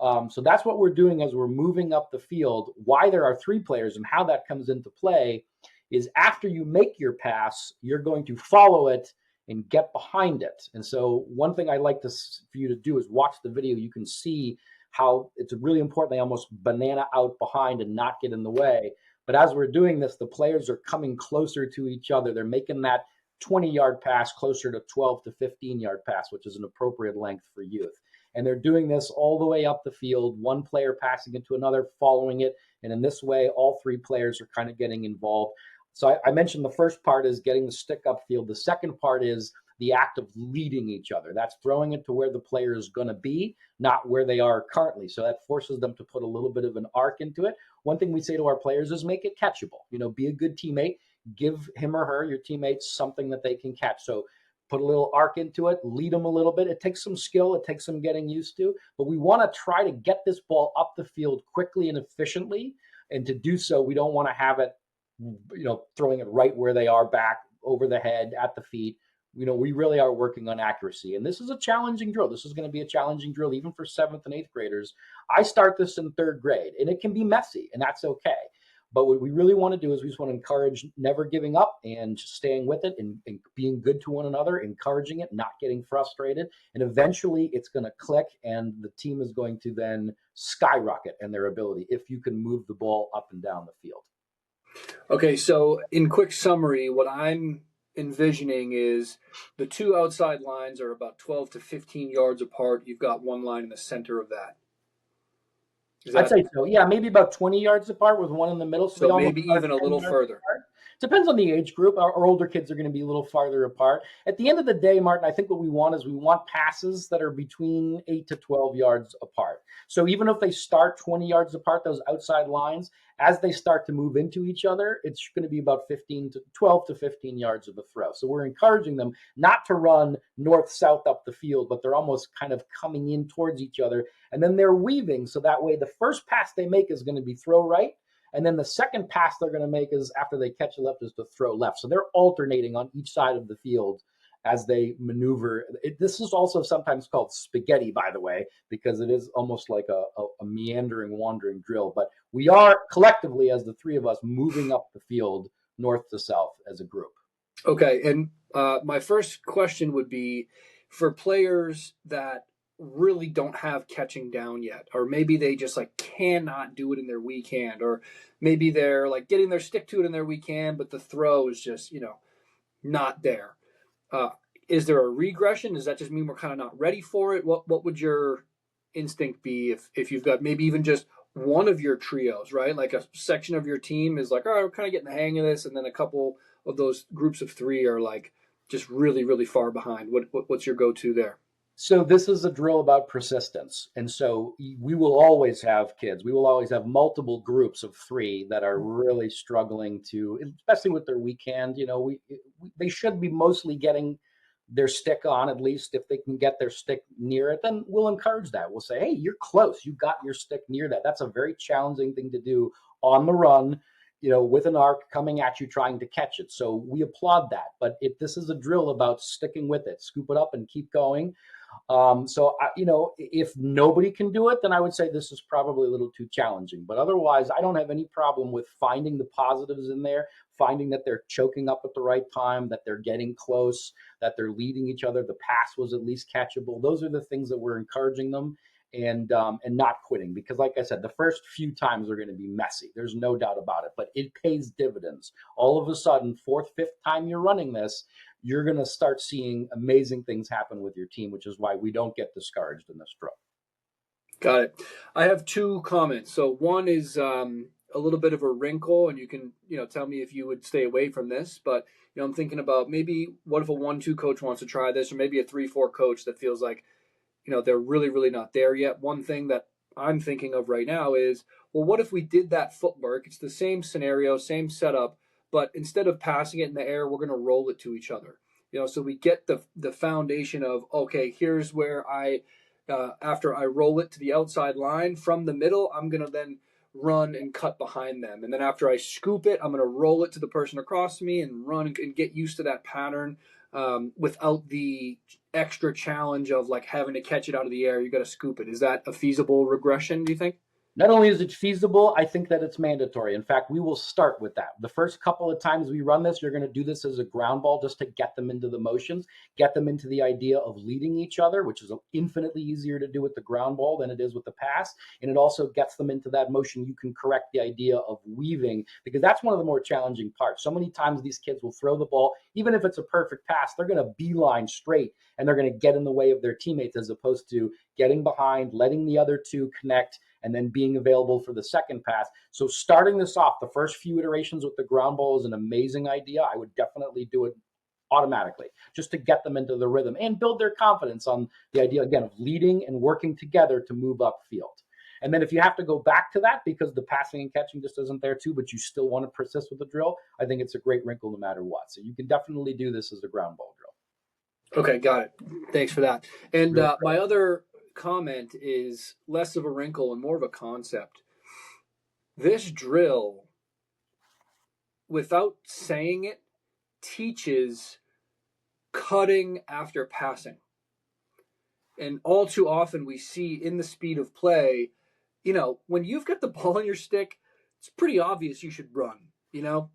So that's what we're doing as we're moving up the field. Why there are three players and how that comes into play is after you make your pass, you're going to follow it and get behind it. And so one thing I like for you to do is watch the video. You can see how it's really important they almost banana out behind and not get in the way. But as we're doing this, the players are coming closer to each other. They're making that 20-yard pass closer to 12 to 15-yard pass, which is an appropriate length for youth. And they're doing this all the way up the field, one player passing it to another, following it. And in this way, all three players are kind of getting involved. So I mentioned the first part is getting the stick upfield. The second part is the act of leading each other. That's throwing it to where the player is going to be, not where they are currently. So that forces them to put a little bit of an arc into it. One thing we say to our players is make it catchable. Be a good teammate. Give him or her, your teammates, something that they can catch. So put a little arc into it, lead them a little bit. It takes some skill. It takes some getting used to. But we want to try to get this ball up the field quickly and efficiently. And to do so, we don't want to have it throwing it right where they are, back, over the head, at the feet. We really are working on accuracy. And this is a challenging drill. This is going to be a challenging drill even for 7th and 8th graders. I start this in 3rd grade, and it can be messy, and that's okay. But what we really want to do is we just want to encourage never giving up and just staying with it and being good to one another, encouraging it, not getting frustrated. And eventually it's going to click, and the team is going to then skyrocket in their ability if you can move the ball up and down the field. Okay, so in quick summary, what I'm envisioning is the two outside lines are about 12 to 15 yards apart. You've got one line in the center of that. I'd say so. Yeah, maybe about 20 yards apart with one in the middle. So maybe even a little further. Apart. Depends on the age group. Our older kids are going to be a little farther apart. At the end of the day, Martin, I think what we want is we want passes that are between 8 to 12 yards apart. So even if they start 20 yards apart, those outside lines, as they start to move into each other, it's going to be about 12 to 15 yards of a throw. So we're encouraging them not to run north-south up the field, but they're almost kind of coming in towards each other. And then they're weaving. So that way the first pass they make is going to be throw right. And then the second pass they're going to make is after they catch the left is to throw left. So they're alternating on each side of the field as they maneuver. This is also sometimes called spaghetti, by the way, because it is almost like a meandering, wandering drill. But we are collectively, as the three of us, moving up the field north to south as a group. Okay. And my first question would be for players that really don't have catching down yet, or maybe they just cannot do it in their weak hand, or maybe they're getting their stick to it in their weak hand, but the throw is just not there. Is there a regression? Does that just mean we're kind of not ready for it? What would your instinct be if you've got maybe even just one of your trios, right? Like a section of your team is all right, we're kind of getting the hang of this, and then a couple of those groups of three are just really, really far behind. What's your go-to there? So this is a drill about persistence. And so we will always have kids. We will always have multiple groups of three that are really struggling to, especially with their weak hand. They should be mostly getting their stick on, at least if they can get their stick near it, then we'll encourage that. We'll say, hey, you're close. You got your stick near that. That's a very challenging thing to do on the run, with an arc coming at you, trying to catch it. So we applaud that. But this is a drill about sticking with it, scoop it up and keep going. If nobody can do it, then I would say this is probably a little too challenging. But otherwise, I don't have any problem with finding the positives in there, finding that they're choking up at the right time, that they're getting close, that they're leading each other. The pass was at least catchable. Those are the things that we're encouraging them, and not quitting, because like I said, the first few times are going to be messy. There's no doubt about it, but it pays dividends. All of a sudden, fourth, fifth time you're running this, you're going to start seeing amazing things happen with your team, which is why we don't get discouraged in this drill. Got it. I have two comments. So one is a little bit of a wrinkle, and you can tell me if you would stay away from this. But I'm thinking about maybe what if a 1-2 coach wants to try this, or maybe a 3-4 coach that feels like they're really really not there yet. One thing that I'm thinking of right now is, well, what if we did that footwork? It's the same scenario, same setup, but instead of passing it in the air, we're going to roll it to each other. So we get the foundation of, okay, here's where after I roll it to the outside line from the middle, I'm going to then run and cut behind them. And then after I scoop it, I'm going to roll it to the person across me and run and get used to that pattern, without the extra challenge of like having to catch it out of the air. You got to scoop it. Is that a feasible regression, do you think? Not only is it feasible, I think that it's mandatory. In fact, we will start with that. The first couple of times we run this, you're going to do this as a ground ball just to get them into the motions, get them into the idea of leading each other, which is infinitely easier to do with the ground ball than it is with the pass. And it also gets them into that motion. You can correct the idea of weaving, because that's one of the more challenging parts. So many times these kids will throw the ball, even if it's a perfect pass, they're going to beeline straight and they're going to get in the way of their teammates, as opposed to getting behind, letting the other two connect, and then being available for the second pass. So starting this off, the first few iterations with the ground ball is an amazing idea. I would definitely do it automatically, just to get them into the rhythm and build their confidence on the idea, again, of leading and working together to move upfield. And then if you have to go back to that because the passing and catching just isn't there too, but you still want to persist with the drill, I think it's a great wrinkle no matter what. So you can definitely do this as a ground ball drill. Okay, got it. Thanks for that. And my other comment is less of a wrinkle and more of a concept. This drill, without saying it, teaches cutting after passing. And all too often we see in the speed of play, when you've got the ball in your stick, it's pretty obvious you should run.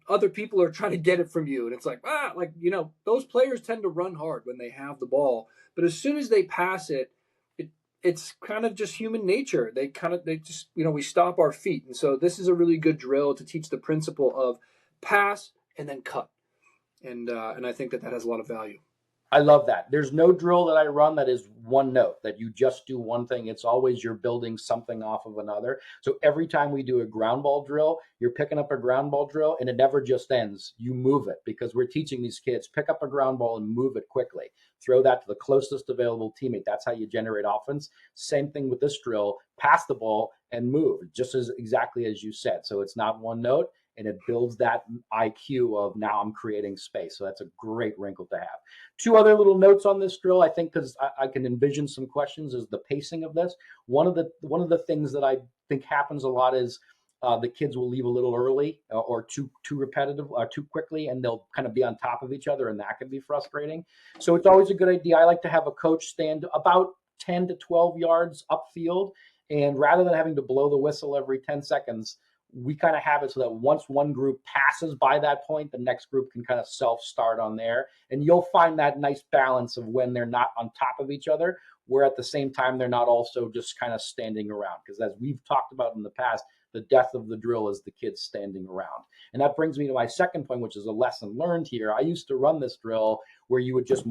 Other people are trying to get it from you, and it's like, those players tend to run hard when they have the ball. But as soon as they pass it, it's kind of just human nature. They just, we stop our feet. And so this is a really good drill to teach the principle of pass and then cut. And I think that has a lot of value. I love that. There's no drill that I run that is one note, that you just do one thing. It's always you're building something off of another. So every time we do a ground ball drill, you're picking up a ground ball drill, and it never just ends. You move it, because we're teaching these kids, pick up a ground ball and move it quickly. Throw that to the closest available teammate. That's how you generate offense. Same thing with this drill, pass the ball and move, just as exactly as you said. So it's not one note, and it builds that IQ of now I'm creating space. So that's a great wrinkle to have. Two other little notes on this drill, I think, because I can envision some questions, is the pacing of this. One of the things that I think happens a lot is the kids will leave a little early, or too repetitive, too quickly, and they'll kind of be on top of each other, and that can be frustrating. So it's always a good idea. I like to have a coach stand about 10 to 12 yards upfield, and rather than having to blow the whistle every 10 seconds, we kind of have it so that once one group passes by that point, the next group can kind of self-start on there. And you'll find that nice balance of when they're not on top of each other, where at the same time they're not also just kind of standing around. Because as we've talked about in the past, the death of the drill is the kids standing around. And that brings me to my second point, which is a lesson learned here. I used to run this drill where you would just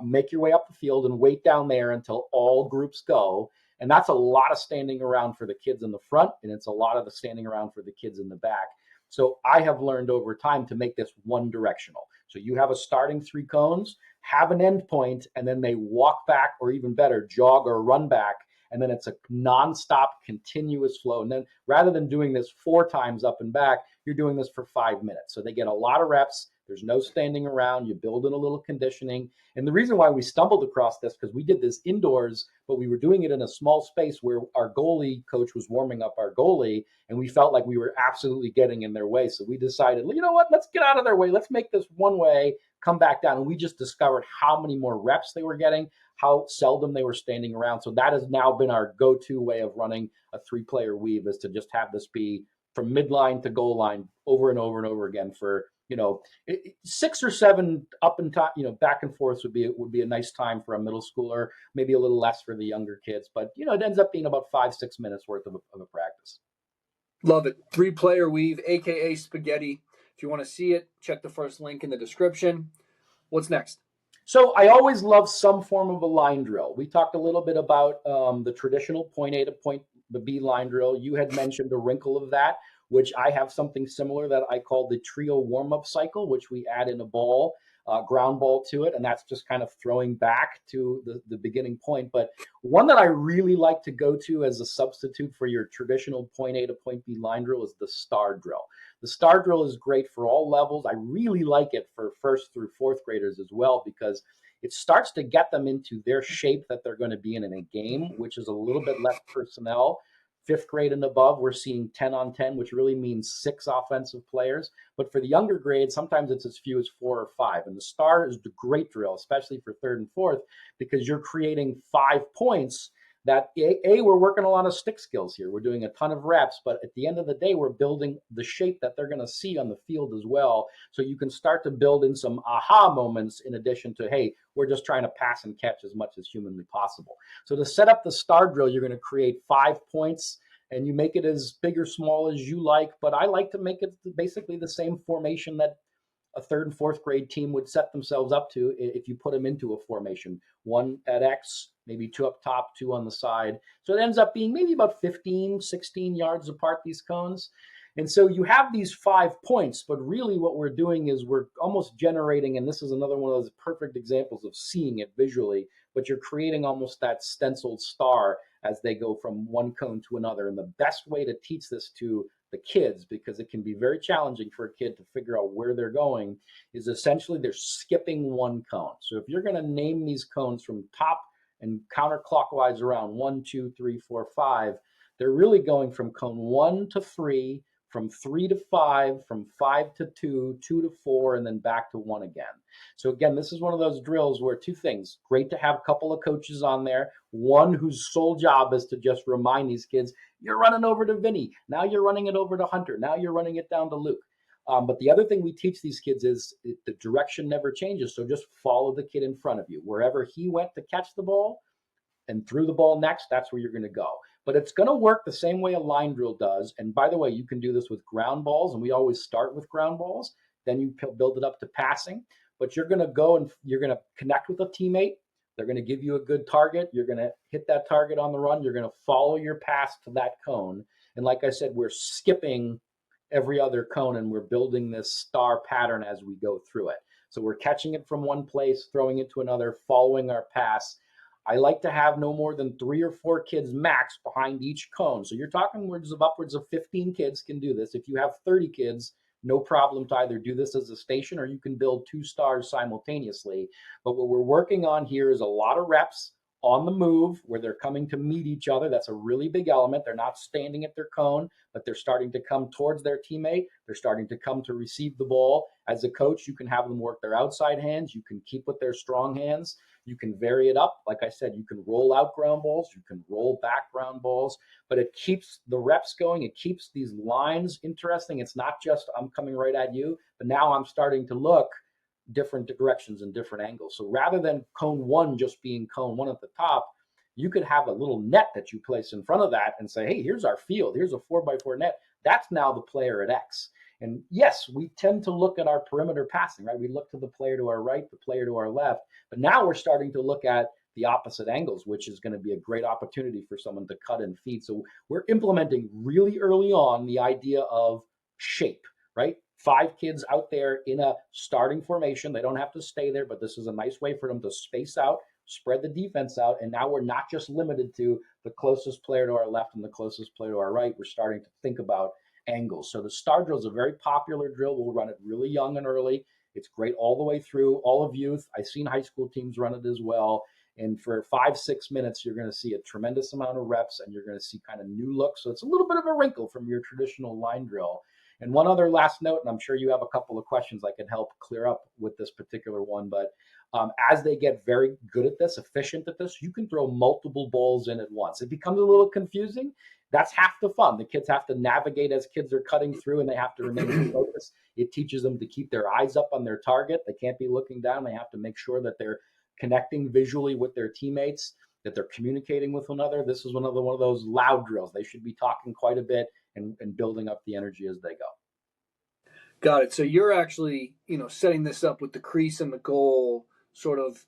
make your way up the field and wait down there until all groups go. And that's a lot of standing around for the kids in the front, and it's a lot of the standing around for the kids in the back. So I have learned over time to make this one directional. So you have a starting 3 cones, have an end point, and then they walk back, or even better, jog or run back. And then it's a nonstop continuous flow. And then rather than doing this 4 times up and back, you're doing this for 5 minutes. So they get a lot of reps. There's no standing around. You build in a little conditioning. And the reason why we stumbled across this, because we did this indoors, but we were doing it in a small space where our goalie coach was warming up our goalie, and we felt like we were absolutely getting in their way. So we decided, you know what, let's get out of their way. Let's make this one way, come back down. And we just discovered how many more reps they were getting, how seldom they were standing around. So that has now been our go-to way of running a 3-player weave, is to just have this be from midline to goal line over and over and over again for, 6 or 7 up and top, back and forth would be a nice time for a middle schooler, maybe a little less for the younger kids. But, it ends up being about 5-6 minutes worth of a practice. Love it. 3-player weave, AKA spaghetti. If you want to see it, check the first link in the description. What's next? So I always love some form of a line drill. We talked a little bit about the traditional point A to point B line drill. You had mentioned a wrinkle of that, which I have something similar that I call the trio warm-up cycle, which we add in a ball, ground ball to it, and that's just kind of throwing back to the beginning point. But one that I really like to go to as a substitute for your traditional point A to point B line drill is the star drill. The star drill is great for all levels. I really like it for 1st through 4th graders as well, because it starts to get them into their shape that they're going to be in a game, which is a little bit less personnel. 5th grade and above, we're seeing 10 on 10, which really means 6 offensive players. But for the younger grades, sometimes it's as few as 4 or 5. And the star is the great drill, especially for 3rd and 4th, because you're creating 5 points that we're working a lot of stick skills here. We're doing a ton of reps, but at the end of the day, we're building the shape that they're going to see on the field as well. So you can start to build in some aha moments in addition to, hey, we're just trying to pass and catch as much as humanly possible. So to set up the star drill, you're going to create 5 points, and you make it as big or small as you like. But I like to make it basically the same formation that a 3rd and 4th grade team would set themselves up to if you put them into a formation. 1 at X, maybe 2 up top, 2 on the side. So it ends up being maybe about 15, 16 yards apart, these cones. And so you have these 5 points, but really what we're doing is we're almost generating, and this is another one of those perfect examples of seeing it visually, but you're creating almost that stenciled star as they go from one cone to another. And the best way to teach this to the kids, because it can be very challenging for a kid to figure out where they're going, is essentially they're skipping one cone. So if you're going to name these cones from top and counterclockwise around 1, 2, 3, 4, 5, they're really going from cone 1 to 3, from 3 to 5, from 5 to 2, 2 to 4, and then back to 1 again. So again, this is one of those drills where 2 things. Great to have a couple of coaches on there. One whose sole job is to just remind these kids, you're running over to Vinny. Now you're running it over to Hunter. Now you're running it down to Luke. But the other thing we teach these kids is the direction never changes. So just follow the kid in front of you. Wherever he went to catch the ball and threw the ball next, that's where you're going to go. But it's going to work the same way a line drill does. And by the way, you can do this with ground balls, and we always start with ground balls. Then you build it up to passing. But you're going to go and you're going to connect with a teammate. They're going to give you a good target. You're going to hit that target on the run. You're going to follow your pass to that cone. And like I said, we're skipping every other cone, and we're building this star pattern as we go through it. So we're catching it from one place, throwing it to another, following our pass. I like to have no more than 3 or 4 kids max behind each cone. So you're talking upwards of 15 kids can do this. If you have 30 kids, no problem to either do this as a station, or you can build 2 stars simultaneously. But what we're working on here is a lot of reps on the move where they're coming to meet each other. That's a really big element. They're not standing at their cone, but they're starting to come towards their teammate. They're starting to come to receive the ball. As a coach, you can have them work their outside hands. You can keep with their strong hands. You can vary it up. Like I said, you can roll out ground balls. You can roll back ground balls, but it keeps the reps going. It keeps these lines interesting. It's not just I'm coming right at you, but now I'm starting to look different directions and different angles. So rather than cone 1 just being cone 1 at the top, you could have a little net that you place in front of that and say, hey, here's our field. Here's a 4x4 net. That's now the player at X. And yes, we tend to look at our perimeter passing, right? We look to the player to our right, the player to our left. But now we're starting to look at the opposite angles, which is going to be a great opportunity for someone to cut and feed. So we're implementing really early on the idea of shape, right? 5 kids out there in a starting formation. They don't have to stay there, but this is a nice way for them to space out, spread the defense out. And now we're not just limited to the closest player to our left and the closest player to our right. We're starting to think about angles. So the star drill is a very popular drill. We'll run it really young and early. It's great all the way through, all of youth. I've seen high school teams run it as well. And for 5-6 minutes, you're going to see a tremendous amount of reps, and you're going to see kind of new looks. So it's a little bit of a wrinkle from your traditional line drill. And one other last note, and I'm sure you have a couple of questions I can help clear up with this particular one, but as they get very good at this, efficient at this, you can throw multiple balls in at once. It becomes a little confusing. That's half the fun. The kids have to navigate as kids are cutting through, and they have to remain focused. It teaches them to keep their eyes up on their target. They can't be looking down. They have to make sure that they're connecting visually with their teammates, that they're communicating with one another. This is one of those loud drills. They should be talking quite a bit and building up the energy as they go. Got it. So you're actually, setting this up with the crease and the goal sort of,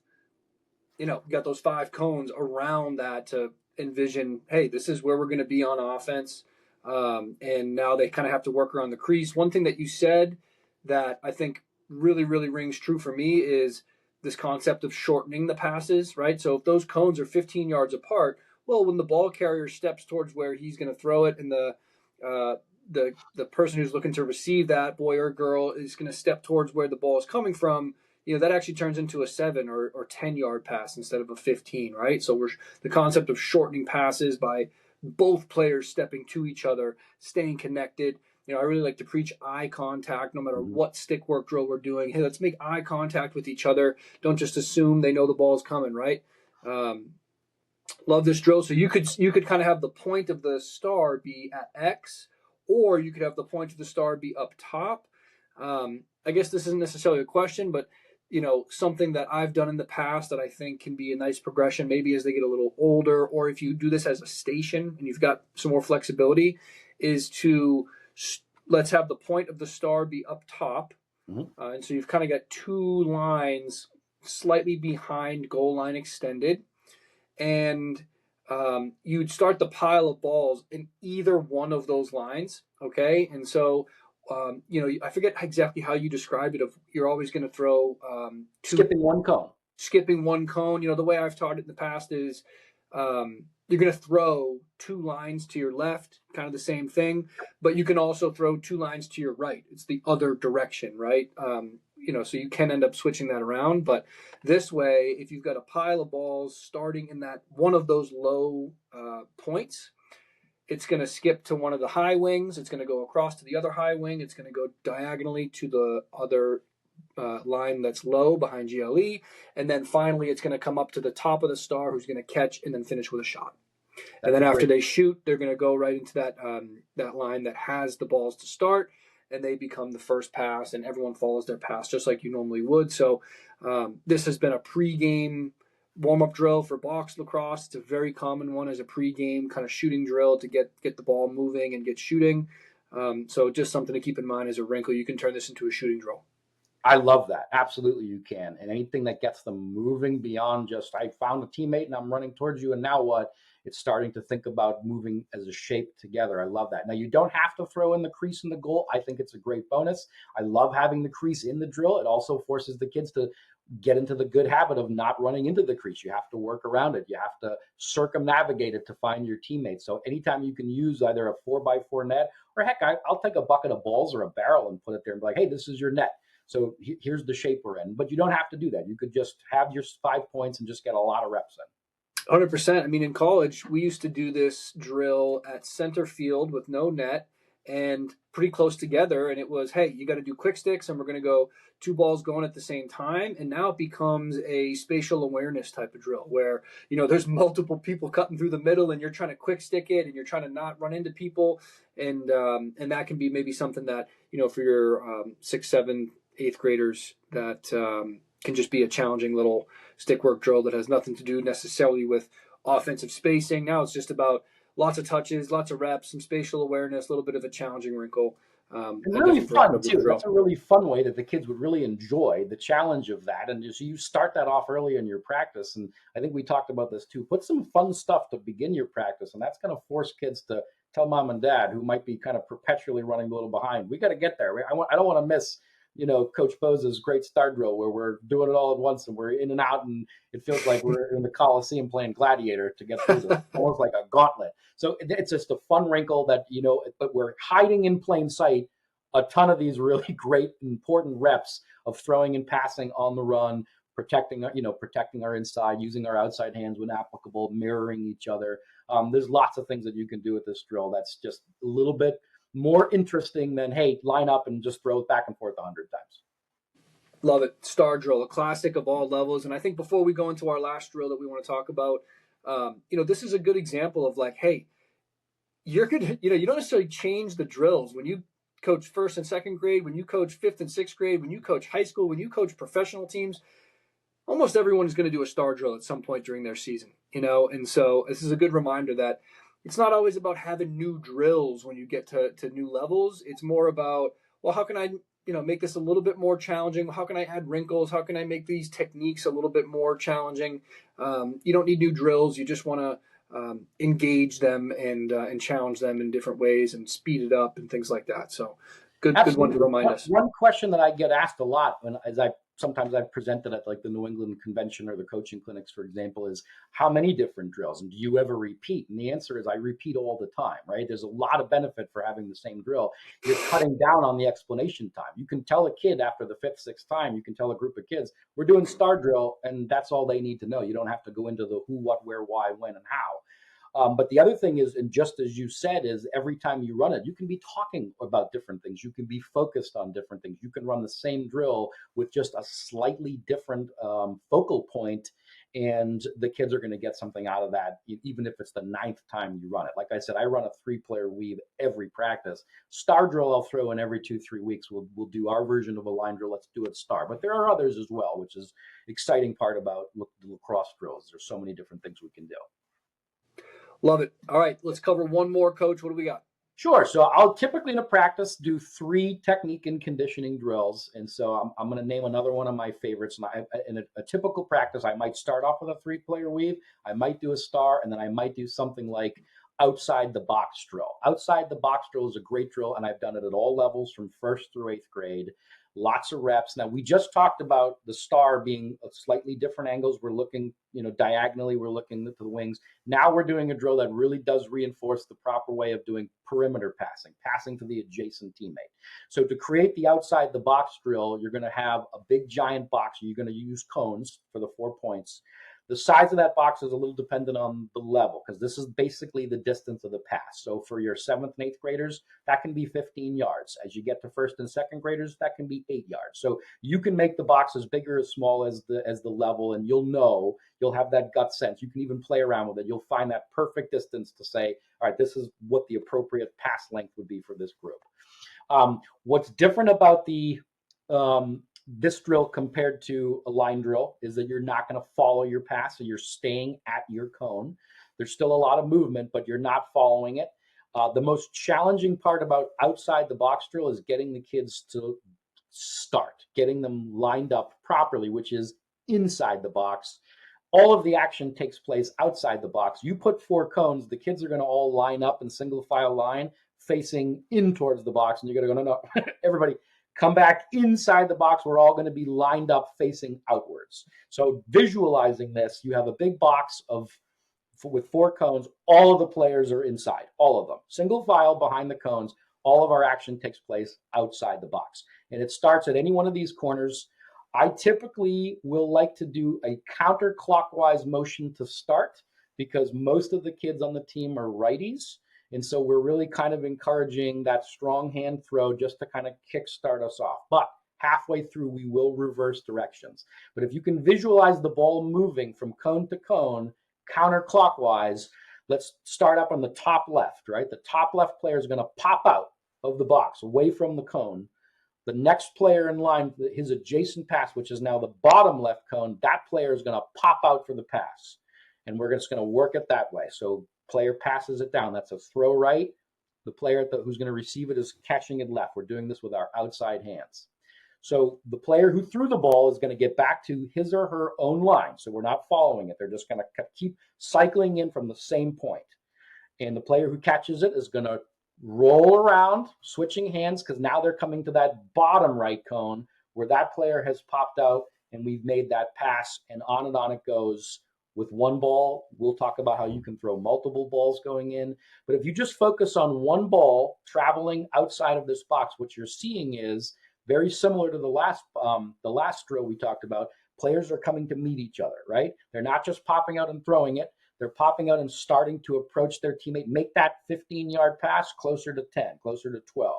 got those 5 cones around that to envision, hey, this is where we're going to be on offense. And now they kind of have to work around the crease. One thing that you said that I think really, really rings true for me is this concept of shortening the passes, right? So if those cones are 15 yards apart, well, when the ball carrier steps towards where he's going to throw it, and the person who's looking to receive that, boy or girl, is going to step towards where the ball is coming from, that actually turns into a 7 or 10-yard pass instead of a 15, right? So the concept of shortening passes by both players stepping to each other, staying connected. I really like to preach eye contact no matter what stick work drill we're doing. Hey, let's make eye contact with each other. Don't just assume they know the ball's coming, right? Love this drill. So you could kind of have the point of the star be at X, or you could have the point of the star be up top. I guess this isn't necessarily a question, but something that I've done in the past that I think can be a nice progression, maybe as they get a little older, or if you do this as a station and you've got some more flexibility, is to let's have the point of the star be up top. And so you've kind of got 2 lines slightly behind goal line extended. And you'd start the pile of balls in either one of those lines, okay? And so, I forget exactly how you described it. If you're always going to throw skipping one cone. Skipping one cone. The way I've taught it in the past is you're going to throw 2 lines to your left, kind of the same thing, but you can also throw 2 lines to your right. It's the other direction, right? So you can end up switching that around. But this way, if you've got a pile of balls starting in that one of those low points, it's going to skip to one of the high wings. It's going to go across to the other high wing. It's going to go diagonally to the other line that's low behind GLE. And then finally, it's going to come up to the top of the star, who's going to catch and then finish with a shot. And then after they shoot, they're going to go right into that line that has the balls to start, and they become the first pass, and everyone follows their pass just like you normally would. So this has been a pregame warm-up drill for box lacrosse. It's a very common one as a pregame kind of shooting drill to get the ball moving and get shooting. So just something to keep in mind as a wrinkle. You can turn this into a shooting drill. I love that. Absolutely, you can. And anything that gets them moving beyond just, I found a teammate and I'm running towards you, and now what? It's starting to think about moving as a shape together. I love that. Now, you don't have to throw in the crease in the goal. I think it's a great bonus. I love having the crease in the drill. It also forces the kids to get into the good habit of not running into the crease. You have to work around it. You have to circumnavigate it to find your teammates. So anytime you can use either a 4x4 net, or heck, I'll take a bucket of balls or a barrel and put it there and be like, hey, this is your net. So here's the shape we're in. But you don't have to do that. You could just have your 5 points and just get a lot of reps in. 100%. I mean, in college, we used to do this drill at center field with no net and pretty close together. And it was, hey, you got to do quick sticks, and we're going to go 2 balls going at the same time. And now it becomes a spatial awareness type of drill where, there's multiple people cutting through the middle, and you're trying to quick stick it, and you're trying to not run into people. And that can be maybe something that, for your 6th, 7th, 8th graders that can just be a challenging little stick work drill that has nothing to do necessarily with offensive spacing. Now it's just about lots of touches, lots of reps, some spatial awareness, a little bit of a challenging wrinkle. And really fun too. That's a really fun way that the kids would really enjoy the challenge of that. And so you start that off early in your practice. And I think we talked about this too. Put some fun stuff to begin your practice. And that's going to force kids to tell mom and dad, who might be kind of perpetually running a little behind, we got to get there. I don't want to miss Coach Bose's great star drill where we're doing it all at once and we're in and out, and it feels like we're in the Coliseum playing Gladiator to get through it, almost like a gauntlet. So it's just a fun wrinkle that, but we're hiding in plain sight a ton of these really great, important reps of throwing and passing on the run, protecting our inside, using our outside hands when applicable, mirroring each other. There's lots of things that you can do with this drill that's just a little bit more interesting than, hey, line up and just throw it back and forth 100 times. Love it. Star drill, a classic of all levels. And I think before we go into our last drill that we want to talk about, this is a good example of like, hey, you're good. You don't necessarily change the drills when you coach first and second grade, when you coach fifth and sixth grade, when you coach high school, when you coach professional teams. Almost everyone is going to do a star drill at some point during their season, and so this is a good reminder that it's not always about having new drills when you get to new levels. It's more about, well, how can I make this a little bit more challenging? How can I add wrinkles? How can I make these techniques a little bit more challenging? You don't need new drills. You just want to engage them and challenge them in different ways and speed it up and things like that. So good one to remind us. One question that I get asked a lot sometimes I've presented at like the New England Convention or the coaching clinics, for example, is how many different drills, and do you ever repeat? And the answer is I repeat all the time, right? There's a lot of benefit for having the same drill. You're cutting down on the explanation time. You can tell a kid after the fifth, sixth time, you can tell a group of kids, we're doing star drill, and that's all they need to know. You don't have to go into the who, what, where, why, when, and how. But the other thing is, and just as you said, is every time you run it, you can be talking about different things. You can be focused on different things. You can run the same drill with just a slightly different focal point, and the kids are going to get something out of that, even if it's the 9th time you run it. Like I said, I run a 3-player weave every practice. Star drill I'll throw in every 2-3 weeks. We'll do our version of a line drill. Let's do it star. But there are others as well, which is exciting part about the lacrosse drills. There's so many different things we can do. Love it. All right, let's cover one more, Coach. What do we got? Sure. So I'll typically in a practice do 3 technique and conditioning drills. And so I'm going to name another one of my favorites. And in a typical practice, I might start off with a 3-player weave. I might do a star, and then I might do something like outside the box drill. Outside the box drill is a great drill, and I've done it at all levels from 1st through 8th grade. Lots of reps. Now, we just talked about the star being a slightly different angles. We're looking, diagonally, we're looking to the wings. Now we're doing a drill that really does reinforce the proper way of doing perimeter passing to the adjacent teammate. So to create the outside the box drill, you're going to have a big giant box. You're going to use cones for the 4 points. The size of that box is a little dependent on the level, because this is basically the distance of the pass. So for your 7th and 8th graders, that can be 15 yards. As you get to 1st and 2nd graders, that can be 8 yards. So you can make the box as big or as small as the level, and you'll have that gut sense. You can even play around with it. You'll find that perfect distance to say, all right, this is what the appropriate pass length would be for this group. What's different about this drill compared to a line drill is that you're not going to follow your pass, so you're staying at your cone. There's still a lot of movement, but you're not following it. The most challenging part about outside the box drill is getting the kids to start, getting them lined up properly, which is inside the box. All of the action takes place outside the box. You put 4 cones, the kids are going to all line up in single file line facing in towards the box, and you're going to go, no, everybody, come back inside the box. We're all going to be lined up facing outwards. So visualizing this, you have a big box with 4 cones. All of the players are inside, all of them. Single file behind the cones. All of our action takes place outside the box. And it starts at any one of these corners. I typically will like to do a counterclockwise motion to start, because most of the kids on the team are righties. And so we're really kind of encouraging that strong hand throw just to kind of kickstart us off. But halfway through, we will reverse directions. But if you can visualize the ball moving from cone to cone, counterclockwise, let's start up on the top left, right? The top left player is going to pop out of the box, away from the cone. The next player in line, his adjacent pass, which is now the bottom left cone, that player is going to pop out for the pass. And we're just going to work it that way. So player passes it down. That's a throw right. The player who's going to receive it is catching it left. We're doing this with our outside hands. So the player who threw the ball is going to get back to his or her own line. So we're not following it. They're just going to keep cycling in from the same point. And the player who catches it is going to roll around, switching hands, because now they're coming to that bottom right cone where that player has popped out, and we've made that pass, and on it goes. With one ball, we'll talk about how you can throw multiple balls going in. But if you just focus on one ball traveling outside of this box, what you're seeing is very similar to the last drill we talked about. Players are coming to meet each other, right? They're not just popping out and throwing it. They're popping out and starting to approach their teammate, make that 15-yard pass closer to 10, closer to 12.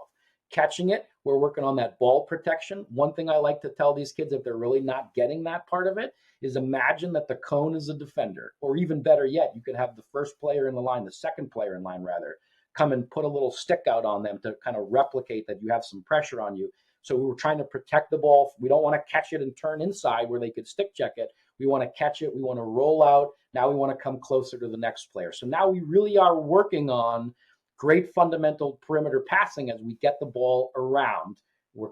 Catching it, we're working on that ball protection. One thing I like to tell these kids, if they're really not getting that part of it, is imagine that the cone is a defender. Or even better yet, you could have the first player in the line, the second player in line rather, come and put a little stick out on them to kind of replicate that you have some pressure on you. So we were trying to protect the ball. We don't want to catch it and turn inside where they could stick check it. We want to catch it. We want to roll out. Now we want to come closer to the next player. So now we really are working on great fundamental perimeter passing as we get the ball around. We're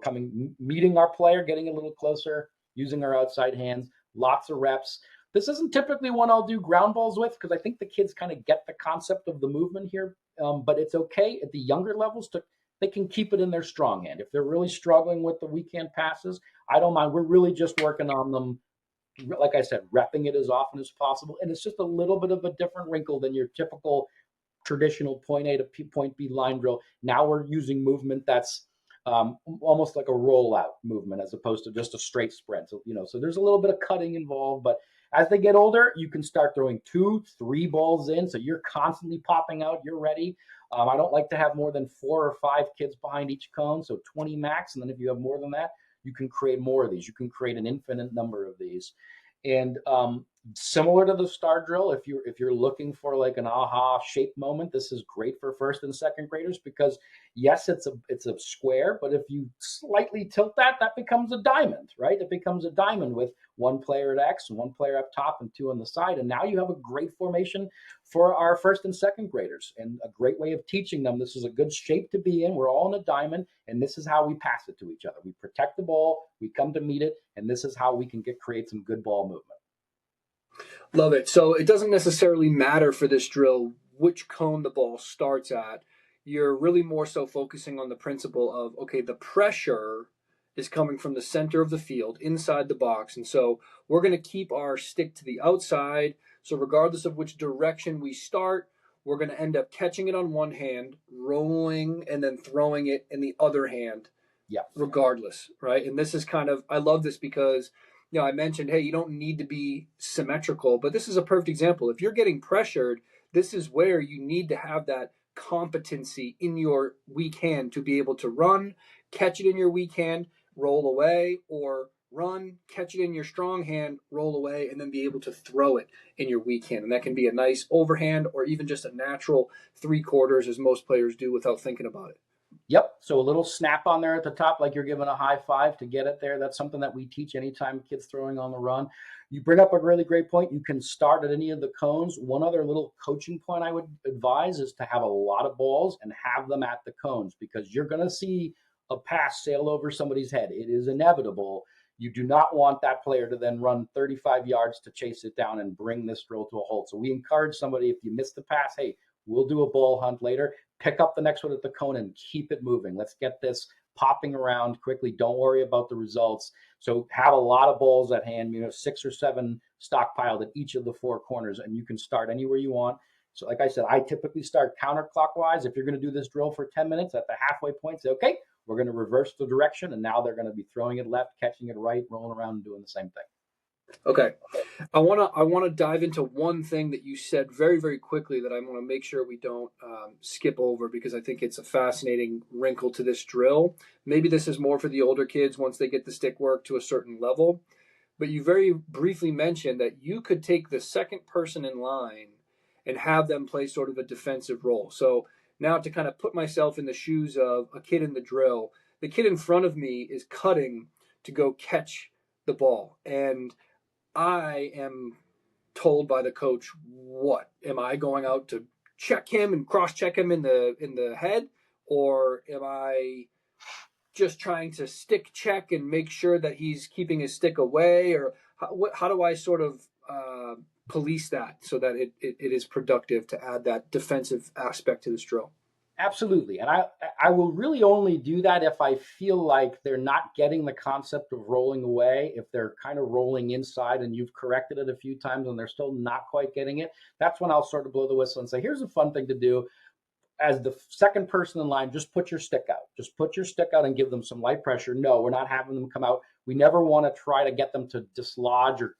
meeting our player, getting a little closer, using our outside hands, lots of reps. This isn't typically one I'll do ground balls with because I think the kids kind of get the concept of the movement here. But it's okay at the younger levels they can keep it in their strong hand. If they're really struggling with the weak hand passes, I don't mind. We're really just working on them, like I said, repping it as often as possible. And it's just a little bit of a different wrinkle than your typical traditional point A to point B line drill. Now we're using movement that's almost like a rollout movement as opposed to just a straight sprint. So, so there's a little bit of cutting involved, but as they get older, you can start throwing 2, 3 balls in. So you're constantly popping out. You're ready. I don't like to have more than 4 or 5 kids behind each cone. So 20 max. And then if you have more than that, you can create more of these. You can create an infinite number of these. And similar to the star drill, if you're looking for like an aha shape moment, this is great for first and second graders because yes, it's a square, but if you slightly tilt that becomes a diamond, right? It becomes a diamond with 1 player at X and 1 player up top and 2 on the side. And now you have a great formation for our first and second graders and a great way of teaching them. This is a good shape to be in. We're all in a diamond and this is how we pass it to each other. We protect the ball, we come to meet it, and this is how we can create some good ball movement. Love it. So it doesn't necessarily matter for this drill which cone the ball starts at. You're really more so focusing on the principle of, okay, the pressure is coming from the center of the field, inside the box. And so we're going to keep our stick to the outside. So regardless of which direction we start, we're going to end up catching it on one hand, rolling, and then throwing it in the other hand. Yeah. Regardless, right? And this is I love this because I mentioned, hey, you don't need to be symmetrical, but this is a perfect example. If you're getting pressured, this is where you need to have that competency in your weak hand to be able to run, catch it in your weak hand, roll away, or run, catch it in your strong hand, roll away, and then be able to throw it in your weak hand. And that can be a nice overhand or even just a natural 3/4 as most players do without thinking about it. Yep. So a little snap on there at the top, like you're giving a high five to get it there. That's something that we teach anytime kids throwing on the run. You bring up a really great point. You can start at any of the cones. One other little coaching point I would advise is to have a lot of balls and have them at the cones because you're going to see a pass sail over somebody's head. It is inevitable. You do not want that player to then run 35 yards to chase it down and bring this drill to a halt. So we encourage somebody, if you miss the pass, hey, we'll do a ball hunt later. Pick up the next one at the cone and keep it moving. Let's get this popping around quickly. Don't worry about the results. So have a lot of balls at hand, 6 or 7 stockpiled at each of the 4 corners, and you can start anywhere you want. So like I said, I typically start counterclockwise. If you're going to do this drill for 10 minutes at the halfway point, say, okay, we're going to reverse the direction, and now they're going to be throwing it left, catching it right, rolling around and doing the same thing. Okay. I want to dive into one thing that you said very, very quickly that I want to make sure we don't skip over because I think it's a fascinating wrinkle to this drill. Maybe this is more for the older kids once they get the stick work to a certain level. But you very briefly mentioned that you could take the second person in line and have them play sort of a defensive role. So now to kind of put myself in the shoes of a kid in the drill, the kid in front of me is cutting to go catch the ball. And I am told by the coach, what am I going out to check him and cross-check him in the head, or am I just trying to stick check and make sure that he's keeping his stick away, or how do I sort of police that so that it is productive to add that defensive aspect to this drill? Absolutely. And I will really only do that if I feel like they're not getting the concept of rolling away. If they're kind of rolling inside and you've corrected it a few times and they're still not quite getting it, that's when I'll sort of blow the whistle and say, here's a fun thing to do. As the second person in line, just put your stick out. Just put your stick out and give them some light pressure. No, we're not having them come out. We never want to try to get them to dislodge or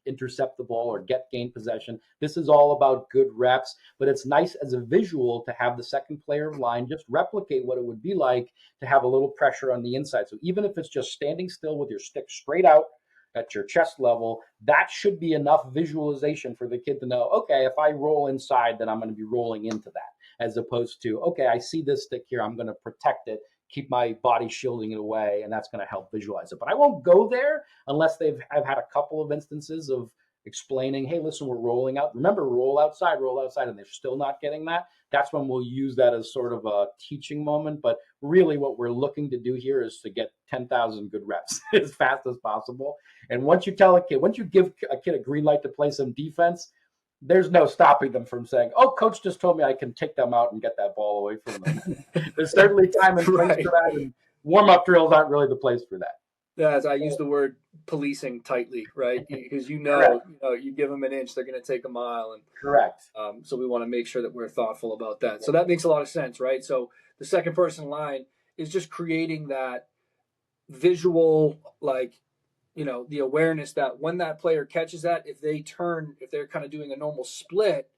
intercept the ball or gain possession. This is all about good reps, but it's nice as a visual to have the second player of line just replicate what it would be like to have a little pressure on the inside. So even if it's just standing still with your stick straight out at your chest level, that should be enough visualization for the kid to know, okay, if I roll inside, then I'm going to be rolling into that, as opposed to, okay, I see this stick here, I'm going to protect it, keep my body shielding it away, and that's going to help visualize it. But I won't go there unless I've had a couple of instances of explaining, hey, listen, we're rolling out. Remember, roll outside, and they're still not getting that. That's when we'll use that as sort of a teaching moment. But really what we're looking to do here is to get 10,000 good reps as fast as possible. And once you give a kid a green light to play some defense, there's no stopping them from saying, oh, coach just told me I can take them out and get that ball away from them. There's certainly time and place for that, and warm-up drills aren't really the place for that. Yeah, I use the word policing tightly, right? Because you give them an inch, they're going to take a mile. And correct. So we want to make sure that we're thoughtful about that. So that makes a lot of sense, right? So the second person line is just creating that visual, the awareness that when that player catches that, if they're kind of doing a normal split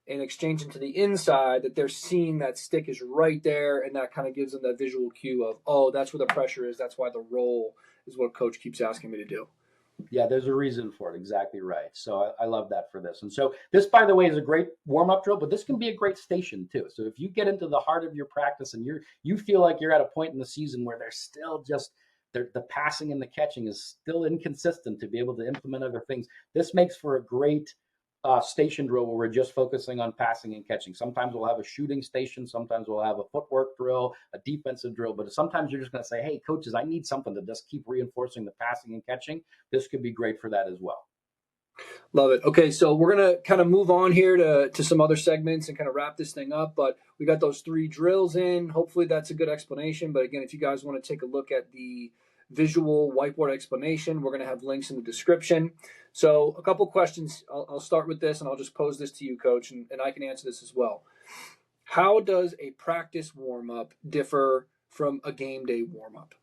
and exchanging to the inside, that they're seeing that stick is right there, and that kind of gives them that visual cue of, oh, that's where the pressure is. That's why the roll is what coach keeps asking me to do. Yeah, there's a reason for it. Exactly right. So I love that for this. And so this, by the way, is a great warm-up drill, but this can be a great station too. So if you get into the heart of your practice and you feel like you're at a point in the season where they're still just the passing and the catching is still inconsistent to be able to implement other things, this makes for a great station drill where we're just focusing on passing and catching. Sometimes we'll have a shooting station. Sometimes we'll have a footwork drill, a defensive drill. But sometimes you're just going to say, hey, coaches, I need something to just keep reinforcing the passing and catching. This could be great for that as well. Love it. Okay, so we're going to kind of move on here to some other segments and kind of wrap this thing up. But we got those 3 drills in. Hopefully that's a good explanation. But again, if you guys want to take a look at the visual whiteboard explanation, we're going to have links in the description. So a couple questions. I'll start with this, and I'll just pose this to you, Coach, and I can answer this as well. How does a practice warm-up differ from a game day warm-up?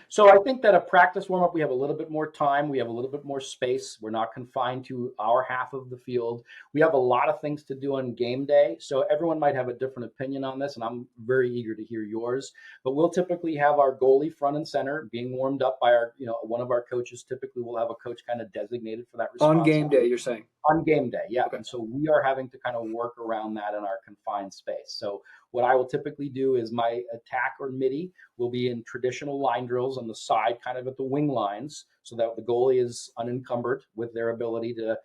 So I think that a practice warm-up, we have a little bit more time. We have a little bit more space. We're not confined to our half of the field. We have a lot of things to do on game day. So everyone might have a different opinion on this, and I'm very eager to hear yours. But we'll typically have our goalie front and center being warmed up by one of our coaches. Typically we'll have a coach kind of designated for that responsibility. On game day, you're saying? On game day, yeah. Okay. And so we are having to kind of work around that in our confined space. So what I will typically do is my attack or midi will be in traditional line drills on the side, kind of at the wing lines, so that the goalie is unencumbered with their ability to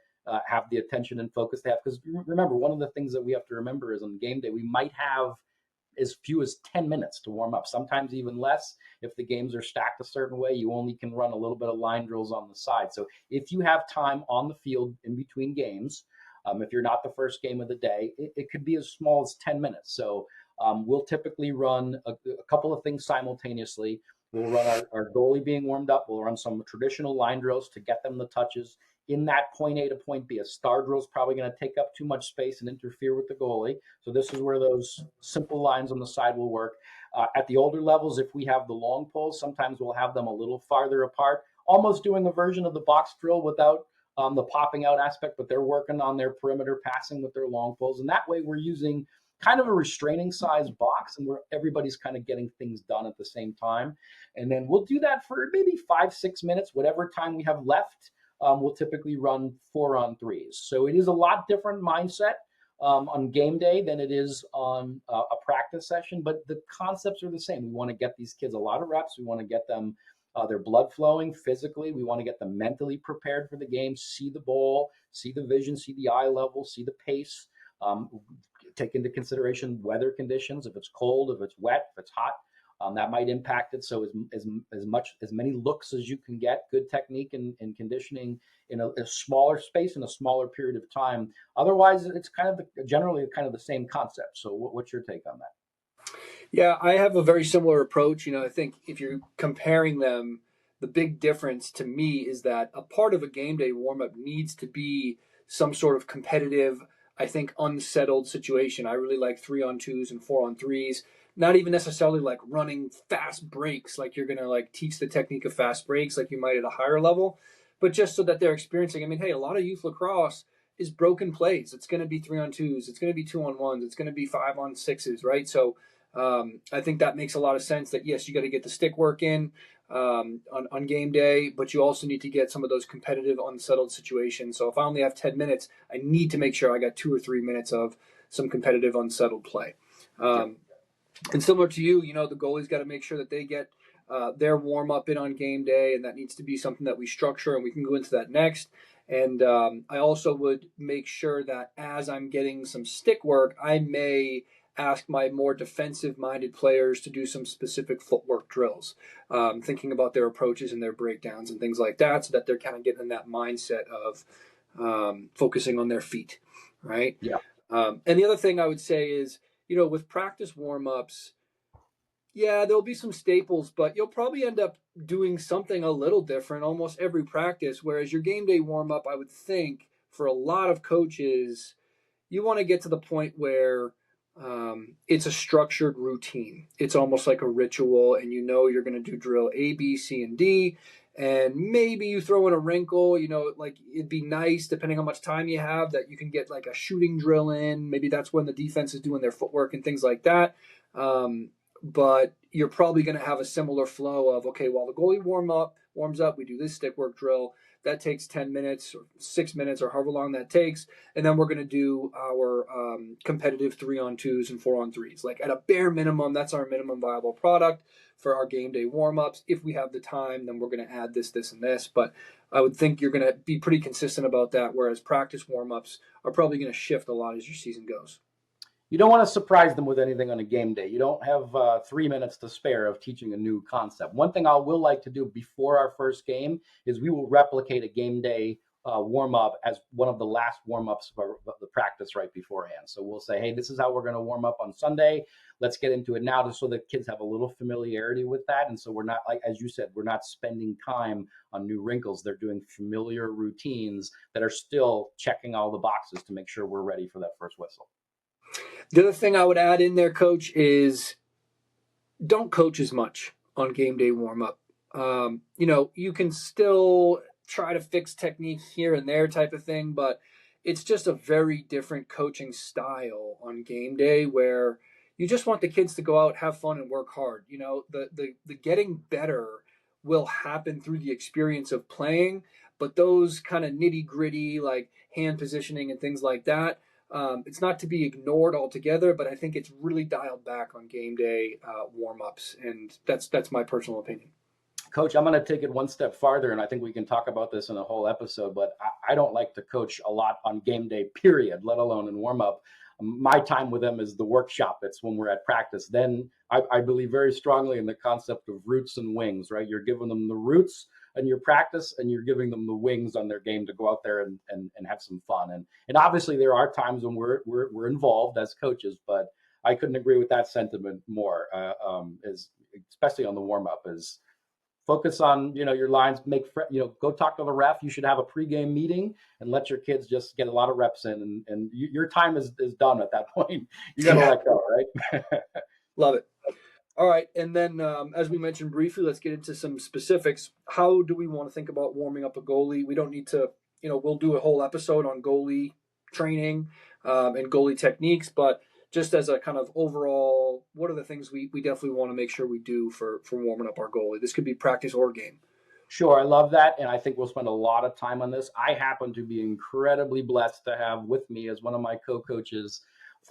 have the attention and focus they have. Because remember, one of the things that we have to remember is on game day, we might have as few as 10 minutes to warm up, sometimes even less. If the games are stacked a certain way, you only can run a little bit of line drills on the side. So if you have time on the field in between games, if you're not the first game of the day, it could be as small as 10 minutes. So we'll typically run a couple of things simultaneously. We'll run our goalie being warmed up. We'll run some traditional line drills to get them the touches. In that point A to point B, a star drill is probably going to take up too much space and interfere with the goalie. So this is where those simple lines on the side will work. At the older levels, if we have the long poles, sometimes we'll have them a little farther apart, almost doing a version of the box drill without the popping out aspect, but they're working on their perimeter passing with their long poles. And that way we're using kind of a restraining size box, and everybody's kind of getting things done at the same time. And then we'll do that for maybe 5-6 minutes, whatever time we have left. We'll typically run 4-on-3s. So it is a lot different mindset on game day than it is on a practice session, but the concepts are the same. We want to get these kids a lot of reps. We want to get them their blood flowing physically. We want to get them mentally prepared for the game, see the ball, see the vision, see the eye level, see the pace, take into consideration weather conditions. If it's cold, if it's wet, if it's hot, that might impact it. So as many looks as you can get, good technique and conditioning in a smaller space in a smaller period of time. Otherwise, it's generally the same concept. So what's your take on that? Yeah, I have a very similar approach. I think if you're comparing them, the big difference to me is that a part of a game day warm-up needs to be some sort of competitive, I think, unsettled situation. I really like 3-on-2s and 4-on-3s. Not even necessarily like running fast breaks, like you're going to teach the technique of fast breaks like you might at a higher level. but just so that they're experiencing. I mean, hey, a lot of youth lacrosse is broken plays. It's going to be 3-on-2s. It's going to be 2-on-1s. It's going to be 5-on-6s, right? So I think that makes a lot of sense that, yes, you got to get the stick work in on game day, but you also need to get some of those competitive unsettled situations. So if I only have 10 minutes, I need to make sure I got 2 or 3 minutes of some competitive unsettled play. And similar to you, the goalie's got to make sure that they get their warm up in on game day, and that needs to be something that we structure, and we can go into that next. And I also would make sure that as I'm getting some stick work, I may ask my more defensive minded players to do some specific footwork drills, thinking about their approaches and their breakdowns and things like that, so that they're kind of getting in that mindset of focusing on their feet, right? Yeah. And the other thing I would say is, with practice warm-ups, yeah, there'll be some staples, but you'll probably end up doing something a little different almost every practice. Whereas your game day warm-up, I would think, for a lot of coaches, you want to get to the point where it's a structured routine. It's almost like a ritual, and you're going to do drill A, B, C, and D. And maybe you throw in a wrinkle, like it'd be nice, depending on how much time you have, that you can get like a shooting drill in. Maybe that's when the defense is doing their footwork and things like that. But you're probably going to have a similar flow of, okay, while the goalie warms up, we do this stick work drill. That takes 10 minutes or 6 minutes or however long that takes. And then we're going to do our competitive 3-on-2s and 4-on-3s. Like at a bare minimum, that's our minimum viable product for our game day warm-ups. If we have the time, then we're going to add this, this, and this. But I would think you're going to be pretty consistent about that, whereas practice warm-ups are probably going to shift a lot as your season goes. You don't want to surprise them with anything on a game day. You don't have 3 minutes to spare of teaching a new concept. One thing I will like to do before our first game is we will replicate a game day warm-up as one of the last warm-ups of the practice right beforehand. So we'll say, hey, this is how we're going to warm up on Sunday. Let's get into it now, just so that kids have a little familiarity with that. And so we're not, like, as you said, we're not spending time on new wrinkles. They're doing familiar routines that are still checking all the boxes to make sure we're ready for that first whistle. The other thing I would add in there, Coach, is don't coach as much on game day warm-up. You can still try to fix technique here and there type of thing, but it's just a very different coaching style on game day where you just want the kids to go out, have fun, and work hard. The getting better will happen through the experience of playing, but those kind of nitty-gritty, like hand positioning and things like that, it's not to be ignored altogether, but I think it's really dialed back on game day warm-ups, and that's my personal opinion. Coach, I'm going to take it one step farther, and I think we can talk about this in a whole episode, but I don't like to coach a lot on game day, period, let alone in warm-up. My time with them is the workshop. It's when we're at practice. Then I believe very strongly in the concept of roots and wings, right? You're giving them the roots in your practice, and you're giving them the wings on their game to go out there and have some fun. And obviously there are times when we're involved as coaches, but I couldn't agree with that sentiment more, especially on the warm-up, is focus on, your lines, go talk to the ref. You should have a pregame meeting and let your kids just get a lot of reps in, and your time is done at that point. You got to let go, right? Love it. All right. And then, as we mentioned briefly, let's get into some specifics. How do we want to think about warming up a goalie? We don't need to, we'll do a whole episode on goalie training and goalie techniques, but just as a kind of overall, what are the things we definitely want to make sure we do for warming up our goalie? This could be practice or game. Sure, I love that, and I think we'll spend a lot of time on this. I happen to be incredibly blessed to have with me as one of my co-coaches,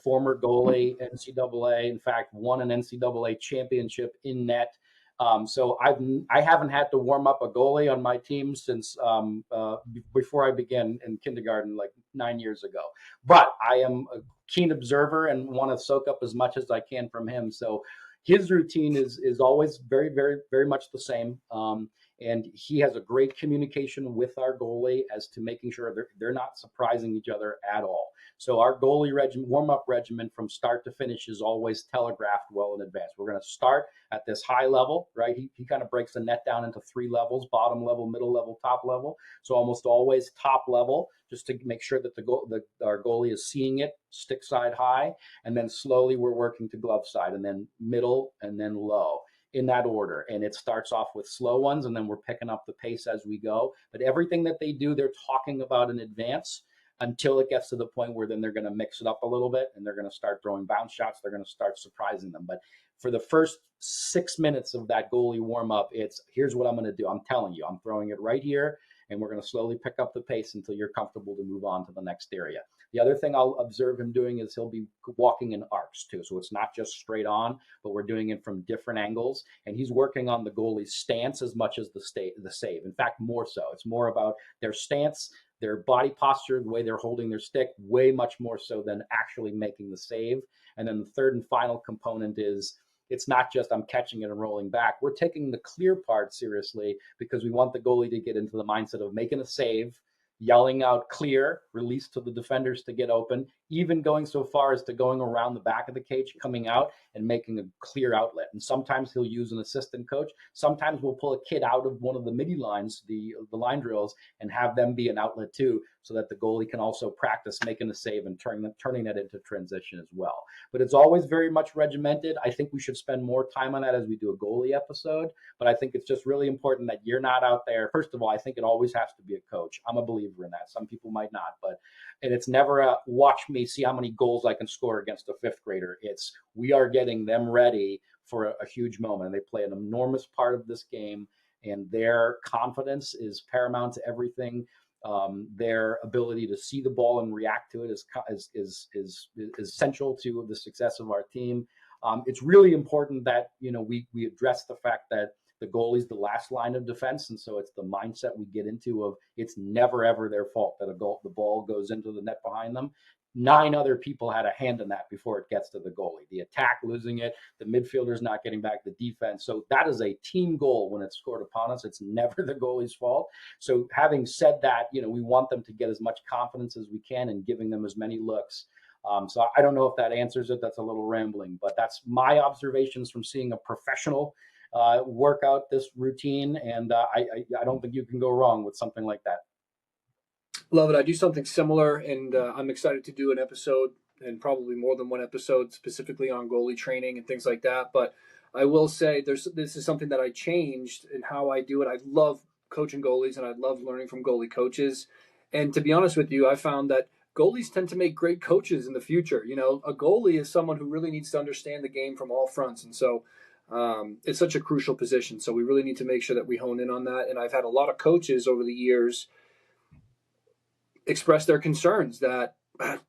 former goalie, NCAA. In fact, won an NCAA championship in net. So I haven't had to warm up a goalie on my team since before I began in kindergarten, like 9 years ago. But I am a keen observer and want to soak up as much as I can from him. So his routine is always very, very, very much the same. And he has a great communication with our goalie as to making sure they're not surprising each other at all. So our goalie warm-up regimen from start to finish is always telegraphed well in advance. We're going to start at this high level, right? He kind of breaks the net down into 3 levels: bottom level, middle level, top level. So almost always top level, just to make sure that our goalie is seeing it, stick side high, and then slowly we're working to glove side, and then middle, and then low. in that order. And it starts off with slow ones, and then we're picking up the pace as we go. But everything that they do, they're talking about in advance until it gets to the point where then they're going to mix it up a little bit and they're going to start throwing bounce shots. They're going to start surprising them. But for the first 6 minutes of that goalie warm up, it's here's what I'm going to do. I'm telling you, I'm throwing it right here, and we're going to slowly pick up the pace until you're comfortable to move on to the next area. The other thing I'll observe him doing is he'll be walking in arcs too. So it's not just straight on, but we're doing it from different angles. And he's working on the goalie's stance as much as the save. In fact, more so. It's more about their stance, their body posture, the way they're holding their stick, way much more so than actually making the save. And then the third and final component is it's not just I'm catching it and rolling back. We're taking the clear part seriously because we want the goalie to get into the mindset of making a save, yelling out clear, release to the defenders to get open, even going so far as to going around the back of the cage, coming out and making a clear outlet. And sometimes he'll use an assistant coach. Sometimes we'll pull a kid out of one of the midi lines, the line drills, and have them be an outlet too, so that the goalie can also practice making a save and turning that into transition as well. But it's always very much regimented. I think we should spend more time on that as we do a goalie episode. But I think it's just really important that you're not out there. First of all, I think it always has to be a coach. I'm a believer in that. Some people might not, and it's never a watch me see how many goals I can score against a fifth grader. It's we are getting them ready for a huge moment. And they play an enormous part of this game, and their confidence is paramount to everything. Their ability to see the ball and react to it is essential to the success of our team. It's really important that we address the fact that the goalie's the last line of defense, and so it's the mindset we get into of it's never ever their fault that the ball goes into the net behind them. 9 other people had a hand in that before it gets to the goalie. The attack losing it, the midfielders not getting back, the defense. So that is a team goal when it's scored upon us. It's never the goalie's fault. So having said that, we want them to get as much confidence as we can and giving them as many looks. So I don't know if that answers it. That's a little rambling, but that's my observations from seeing a professional work out this routine. And I don't think you can go wrong with something like that. Love it. I do something similar, and I'm excited to do an episode and probably more than one episode specifically on goalie training and things like that. But I will say this is something that I changed in how I do it. I love coaching goalies, and I love learning from goalie coaches. And to be honest with you, I found that goalies tend to make great coaches in the future. A goalie is someone who really needs to understand the game from all fronts. And so it's such a crucial position. So we really need to make sure that we hone in on that. And I've had a lot of coaches over the years express their concerns that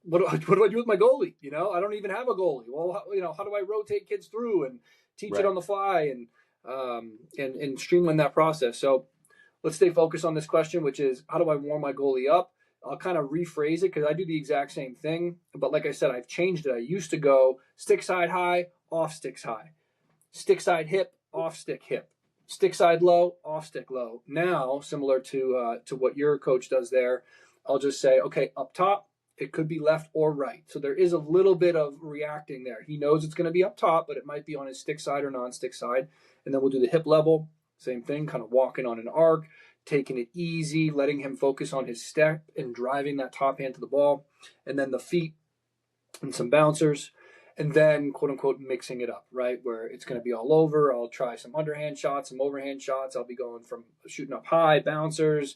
what do I do with my goalie? I don't even have a goalie. Well, how do I rotate kids through and teach it on the fly and streamline that process? So let's stay focused on this question, which is how do I warm my goalie up? I'll kind of rephrase it because I do the exact same thing. But like I said, I've changed it. I used to go stick side high, off sticks high, stick side hip, off stick hip, stick side low, off stick low. Now, similar to what your coach does there, I'll just say, okay, up top, it could be left or right. So there is a little bit of reacting there. He knows it's going to be up top, but it might be on his stick side or non-stick side. And then we'll do the hip level, same thing, kind of walking on an arc, taking it easy, letting him focus on his step and driving that top hand to the ball. And then the feet and some bouncers. And then, quote unquote, mixing it up, right? Where it's going to be all over. I'll try some underhand shots, some overhand shots. I'll be going from shooting up high, bouncers,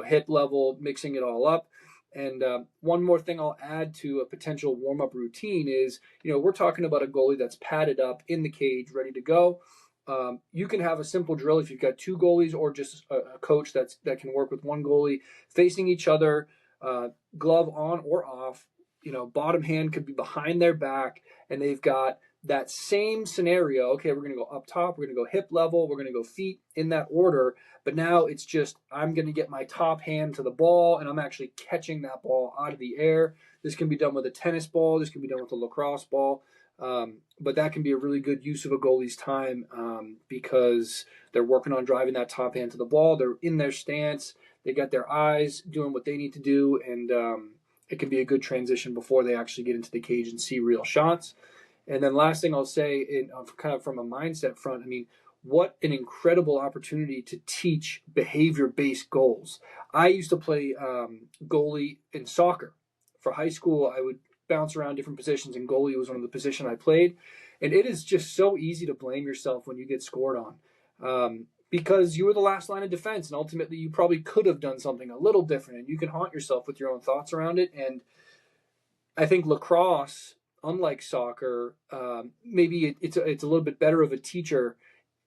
hip level, mixing it all up. And one more thing I'll add to a potential warm-up routine is, we're talking about a goalie that's padded up in the cage, ready to go. You can have a simple drill if you've got 2 goalies or just a coach that can work with one goalie facing each other, glove on or off. Bottom hand could be behind their back, and they've got that same scenario. Okay, we're going to go up top, we're going to go hip level, we're going to go feet in that order. But now it's just I'm going to get my top hand to the ball, and I'm actually catching that ball out of the air. This can be done with a tennis ball. This can be done with a lacrosse ball. But that can be a really good use of a goalie's time because they're working on driving that top hand to the ball. They're in their stance. They got their eyes doing what they need to do, and it can be a good transition before they actually get into the cage and see real shots. And then last thing I'll say, kind of from a mindset front, what an incredible opportunity to teach behavior-based goals. I used to play goalie in soccer. For high school, I would bounce around different positions, and goalie was one of the positions I played. And it is just so easy to blame yourself when you get scored on. Because you were the last line of defense, and ultimately you probably could have done something a little different, and you can haunt yourself with your own thoughts around it. And I think lacrosse, unlike soccer, maybe it's a little bit better of a teacher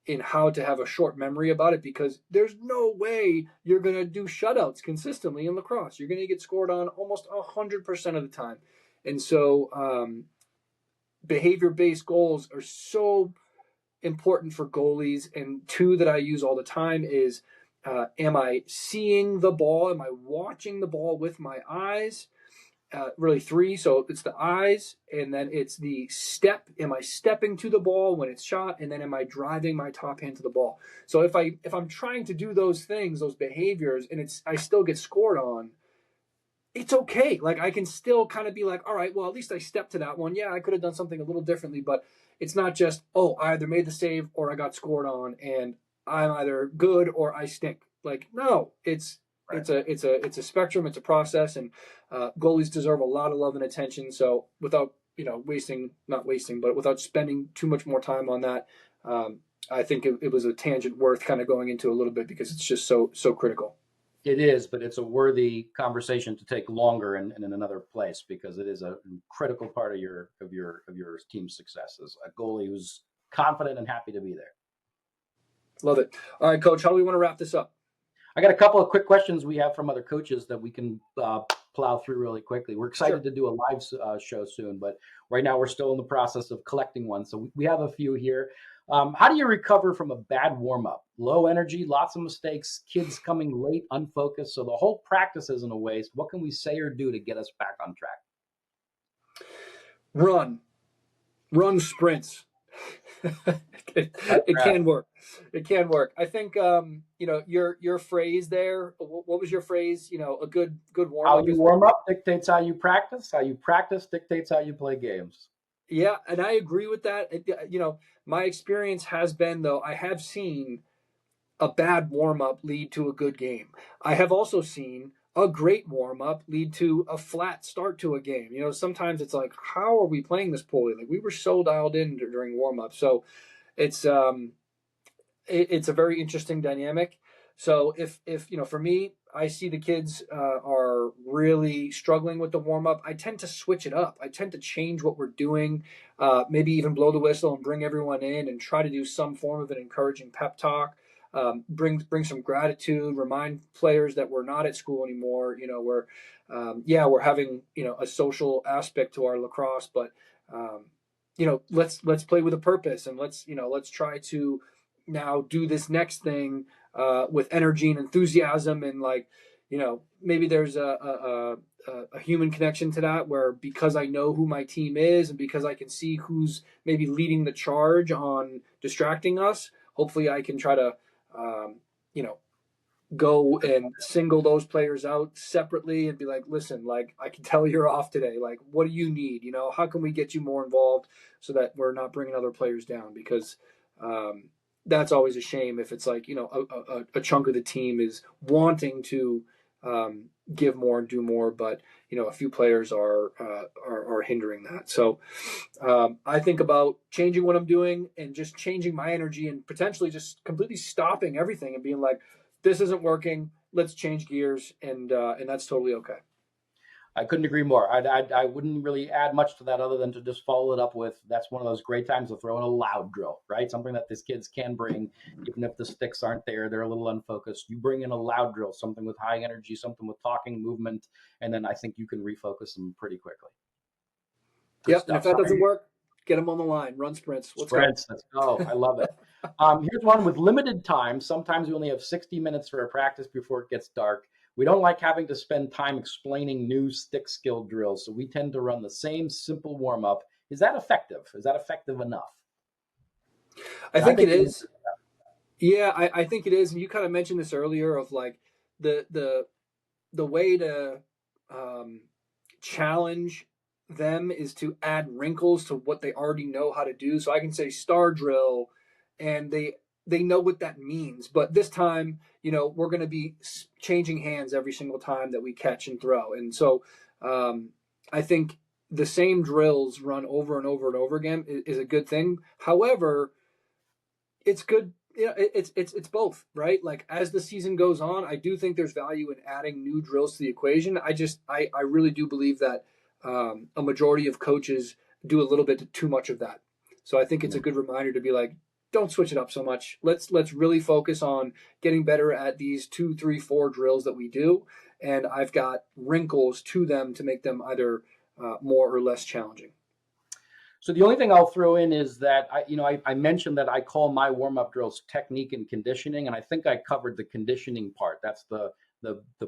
in how to have a short memory about it, because there's no way you're going to do shutouts consistently in lacrosse. You're going to get scored on almost 100% of the time. And so behavior-based goals are so important for goalies. And two that I use all the time is, am I seeing the ball? Am I watching the ball with my eyes? Really three. So it's the eyes, and then it's the step. Am I stepping to the ball when it's shot? And then am I driving my top hand to the ball? So if I'm trying to do those things, those behaviors, and I still get scored on, it's okay. Like, I can still kind of be like, all right, well, at least I stepped to that one. Yeah, I could have done something a little differently, but it's not just, oh, I either made the save or I got scored on and I'm either good or I stink. Like, no, it's a spectrum, it's a process, and goalies deserve a lot of love and attention. So without not wasting, but without spending too much more time on that, I think it was a tangent worth kind of going into a little bit, because it's just so critical. It is, but it's a worthy conversation to take longer and in another place, because it is a critical part of your team's success as a goalie who's confident and happy to be there. Love it. All right, Coach, how do we want to wrap this up? I got a couple of quick questions we have from other coaches that we can plow through really quickly. We're excited to do a live show soon, but right now we're still in the process of collecting one. So we have a few here. How do you recover from a bad warm-up? Low energy, lots of mistakes, kids coming late, unfocused. So the whole practice isn't a waste. What can we say or do to get us back on track? Run sprints. It can work. It can work. I think your phrase there. What was your phrase? A good warm up. How you warm up dictates how you practice. How you practice dictates how you play games. Yeah, and I agree with that. My experience has been, though, I have seen a bad warm up lead to a good game. I have also seen a great warm up lead to a flat start to a game. Sometimes it's like, how are we playing this poorly? Like, we were so dialed in during warm up. So it's a very interesting dynamic. So if for me, I see the kids are really struggling with the warm up, I tend to switch it up. I tend to change what we're doing, maybe even blow the whistle and bring everyone in and try to do some form of an encouraging pep talk. Bring some gratitude, remind players that we're not at school anymore. We're having a social aspect to our lacrosse, but let's play with a purpose, and let's try to now do this next thing with energy and enthusiasm, and maybe there's a human connection to that, where because I know who my team is and because I can see who's maybe leading the charge on distracting us, hopefully I can try to go and single those players out separately and be like, listen, like, I can tell you're off today. Like, what do you need? How can we get you more involved so that we're not bringing other players down? Because that's always a shame if it's like, a chunk of the team is wanting to give more and do more, but a few players are hindering that. So I think about changing what I'm doing and just changing my energy, and potentially just completely stopping everything and being like, this isn't working. Let's change gears, and that's totally okay. I couldn't agree more. I wouldn't really add much to that other than to just follow it up with, that's one of those great times to throw in a loud drill, right? Something that these kids can bring, even if the sticks aren't there, they're a little unfocused. You bring in a loud drill, something with high energy, something with talking, movement, and then I think you can refocus them pretty quickly. Yep, and if that doesn't work, get them on the line. Run sprints. Let's go. I love it. Here's one with limited time. Sometimes we only have 60 minutes for a practice before it gets dark. We don't like having to spend time explaining new stick skill drills, so we tend to run the same simple warm-up. Is that effective? Is that effective enough? I think it is. Yeah, I think it is. And you kind of mentioned this earlier of like the way to challenge them is to add wrinkles to what they already know how to do. So I can say star drill, and they know what that means. But this time, we're going to be changing hands every single time that we catch and throw. And so I think the same drills run over and over and over again is a good thing. However, it's good. It's both, right? Like as the season goes on, I do think there's value in adding new drills to the equation. I really do believe that a majority of coaches do a little bit too much of that. So I think it's a good reminder to be like, don't switch it up so much. Let's really focus on getting better at these 2, 3, 4 drills that we do, and I've got wrinkles to them to make them either more or less challenging. So the only thing I'll throw in is that I mentioned that I call my warm-up drills technique and conditioning, and I think I covered the conditioning part. That's the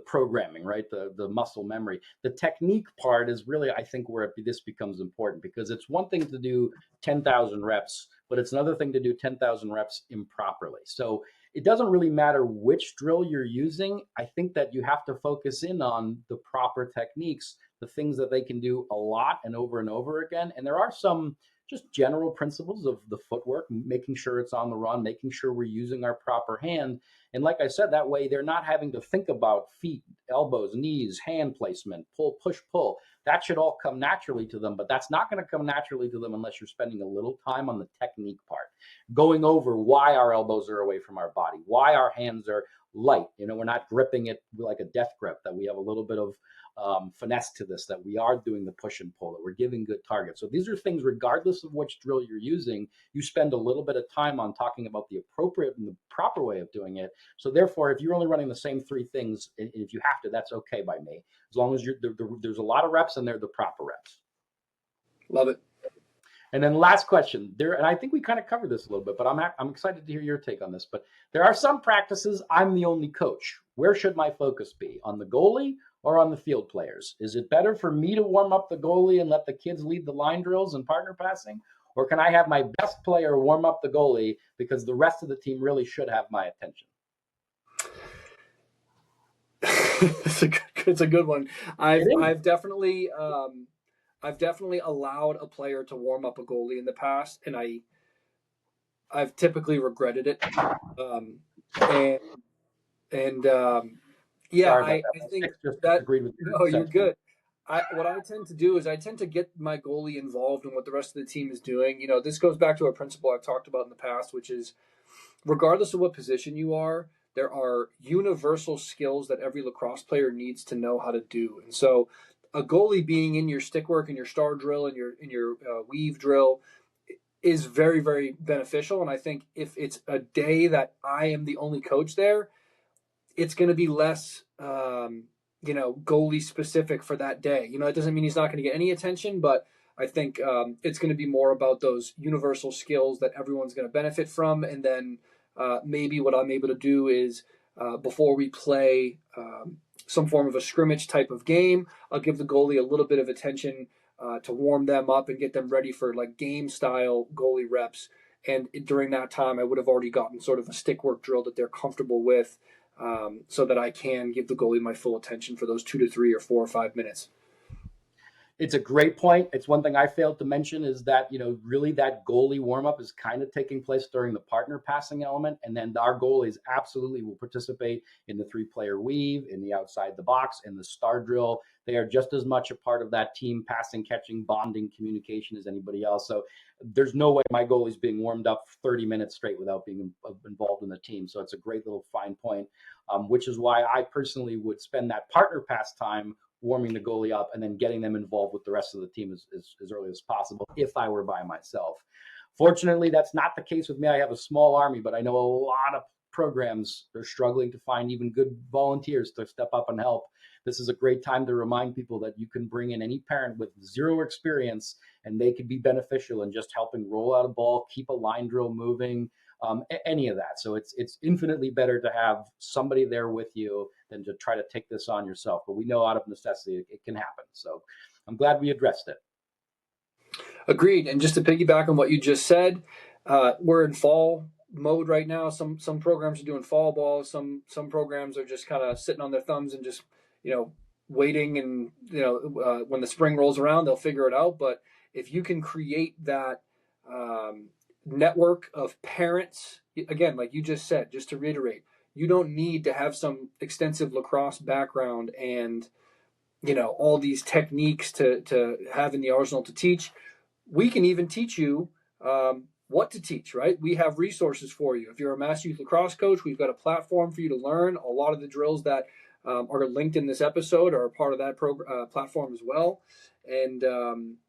programming, right? The muscle memory. The technique part is really, I think, where this becomes important, because it's one thing to do 10,000 reps, but it's another thing to do 10,000 reps improperly. So it doesn't really matter which drill you're using. I think that you have to focus in on the proper techniques, the things that they can do a lot and over again. And there are some just general principles of the footwork, making sure it's on the run, making sure we're using our proper hand. And like I said, that way they're not having to think about feet, elbows, knees, hand placement, pull, push, pull. That should all come naturally to them, but that's not going to come naturally to them unless you're spending a little time on the technique part, going over why our elbows are away from our body, why our hands are light. We're not gripping it like a death grip, that we have a little bit of finesse to this, that we are doing the push and pull, that we're giving good targets. So these are things, regardless of which drill you're using, you spend a little bit of time on talking about the appropriate and the proper way of doing it. So therefore, if you're only running the same 3 things, if you have to, that's okay by me, as long as there's a lot of reps and they're the proper reps. Love it. And then last question there, and I think we kind of covered this a little bit, but I'm excited to hear your take on this. But there are some practices I'm the only coach. Where should my focus be? On the goalie or on the field players? Is it better for me to warm up the goalie and let the kids lead the line drills and partner passing? Or can I have my best player warm up the goalie, because the rest of the team really should have my attention? It's a good one. I've definitely allowed a player to warm up a goalie in the past, and I've typically regretted it. Yeah, I think that. Agreed with you. No, you're good. What I tend to do is I tend to get my goalie involved in what the rest of the team is doing. This goes back to a principle I've talked about in the past, which is regardless of what position you are, there are universal skills that every lacrosse player needs to know how to do. And so a goalie being in your stick work and your star drill and your weave drill is very, very beneficial. And I think if it's a day that I am the only coach there, it's going to be less, goalie specific for that day. It doesn't mean he's not going to get any attention, but I think it's going to be more about those universal skills that everyone's going to benefit from. And then maybe what I'm able to do is before we play some form of a scrimmage type of game, I'll give the goalie a little bit of attention to warm them up and get them ready for like game style goalie reps. And during that time, I would have already gotten sort of a stick work drill that they're comfortable with, so that I can give the goalie my full attention for those 2 to 3 or 4 or 5 minutes. It's a great point. It's one thing I failed to mention is that, really that goalie warm-up is kind of taking place during the partner passing element. And then our goalies absolutely will participate in the 3-player weave, in the outside the box, in the star drill. They are just as much a part of that team passing, catching, bonding, communication as anybody else. So there's no way my goalie's being warmed up 30 minutes straight without being involved in the team. So it's a great little fine point, which is why I personally would spend that partner pass time warming the goalie up and then getting them involved with the rest of the team as early as possible if I were by myself. Fortunately, that's not the case with me. I have a small army, but I know a lot of programs are struggling to find even good volunteers to step up and help. This is a great time to remind people that you can bring in any parent with 0 experience and they could be beneficial in just helping roll out a ball, keep a line drill moving, any of that. So it's infinitely better to have somebody there with you than to try to take this on yourself. But we know out of necessity it can happen. So I'm glad we addressed it. Agreed. And just to piggyback on what you just said, we're in fall mode right now. Some programs are doing fall ball. Some programs are just kind of sitting on their thumbs and just waiting. And when the spring rolls around, they'll figure it out. But if you can create that network of parents, again, like you just said, just to reiterate, you don't need to have some extensive lacrosse background and all these techniques to have in the arsenal to teach. We can even teach you what to teach, right? We have resources for you. If you're a Mass Youth Lacrosse coach, we've got a platform for you to learn. A lot of the drills that are linked in this episode are a part of that platform as well. And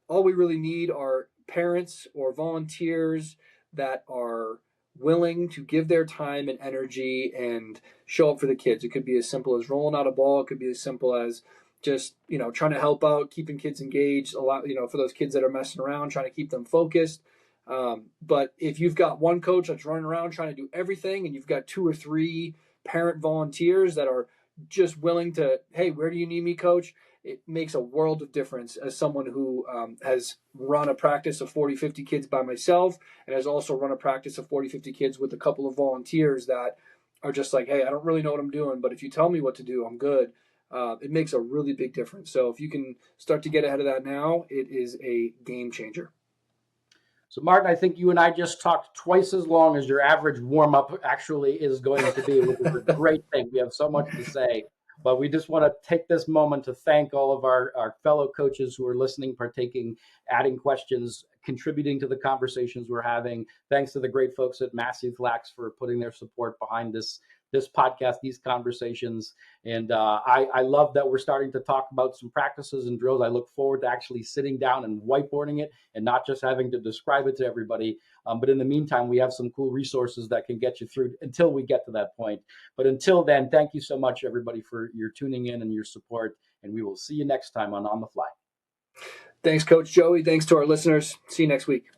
all we really need are parents or volunteers that are willing to give their time and energy and show up for the kids. It could be as simple as rolling out a ball. It could be as simple as just trying to help out, keeping kids engaged. A lot, for those kids that are messing around, trying to keep them focused. But if you've got one coach that's running around trying to do everything, and you've got 2 or 3 parent volunteers that are just willing to, hey, where do you need me, coach? It makes a world of difference as someone who has run a practice of 40, 50 kids by myself, and has also run a practice of 40, 50 kids with a couple of volunteers that are just like, hey, I don't really know what I'm doing, but if you tell me what to do, I'm good. It makes a really big difference. So if you can start to get ahead of that now, it is a game changer. So, Martin, I think you and I just talked twice as long as your average warm-up actually is going to be, which is a great thing. We have so much to say, but we just want to take this moment to thank all of our fellow coaches who are listening, partaking, adding questions, contributing to the conversations we're having. Thanks to the great folks at Mass Youth Lax for putting their support behind this podcast, these conversations. And I love that we're starting to talk about some practices and drills. I look forward to actually sitting down and whiteboarding it and not just having to describe it to everybody. But in the meantime, we have some cool resources that can get you through until we get to that point. But until then, thank you so much, everybody, for your tuning in and your support. And we will see you next time on the Fly. Thanks, Coach Joey. Thanks to our listeners. See you next week.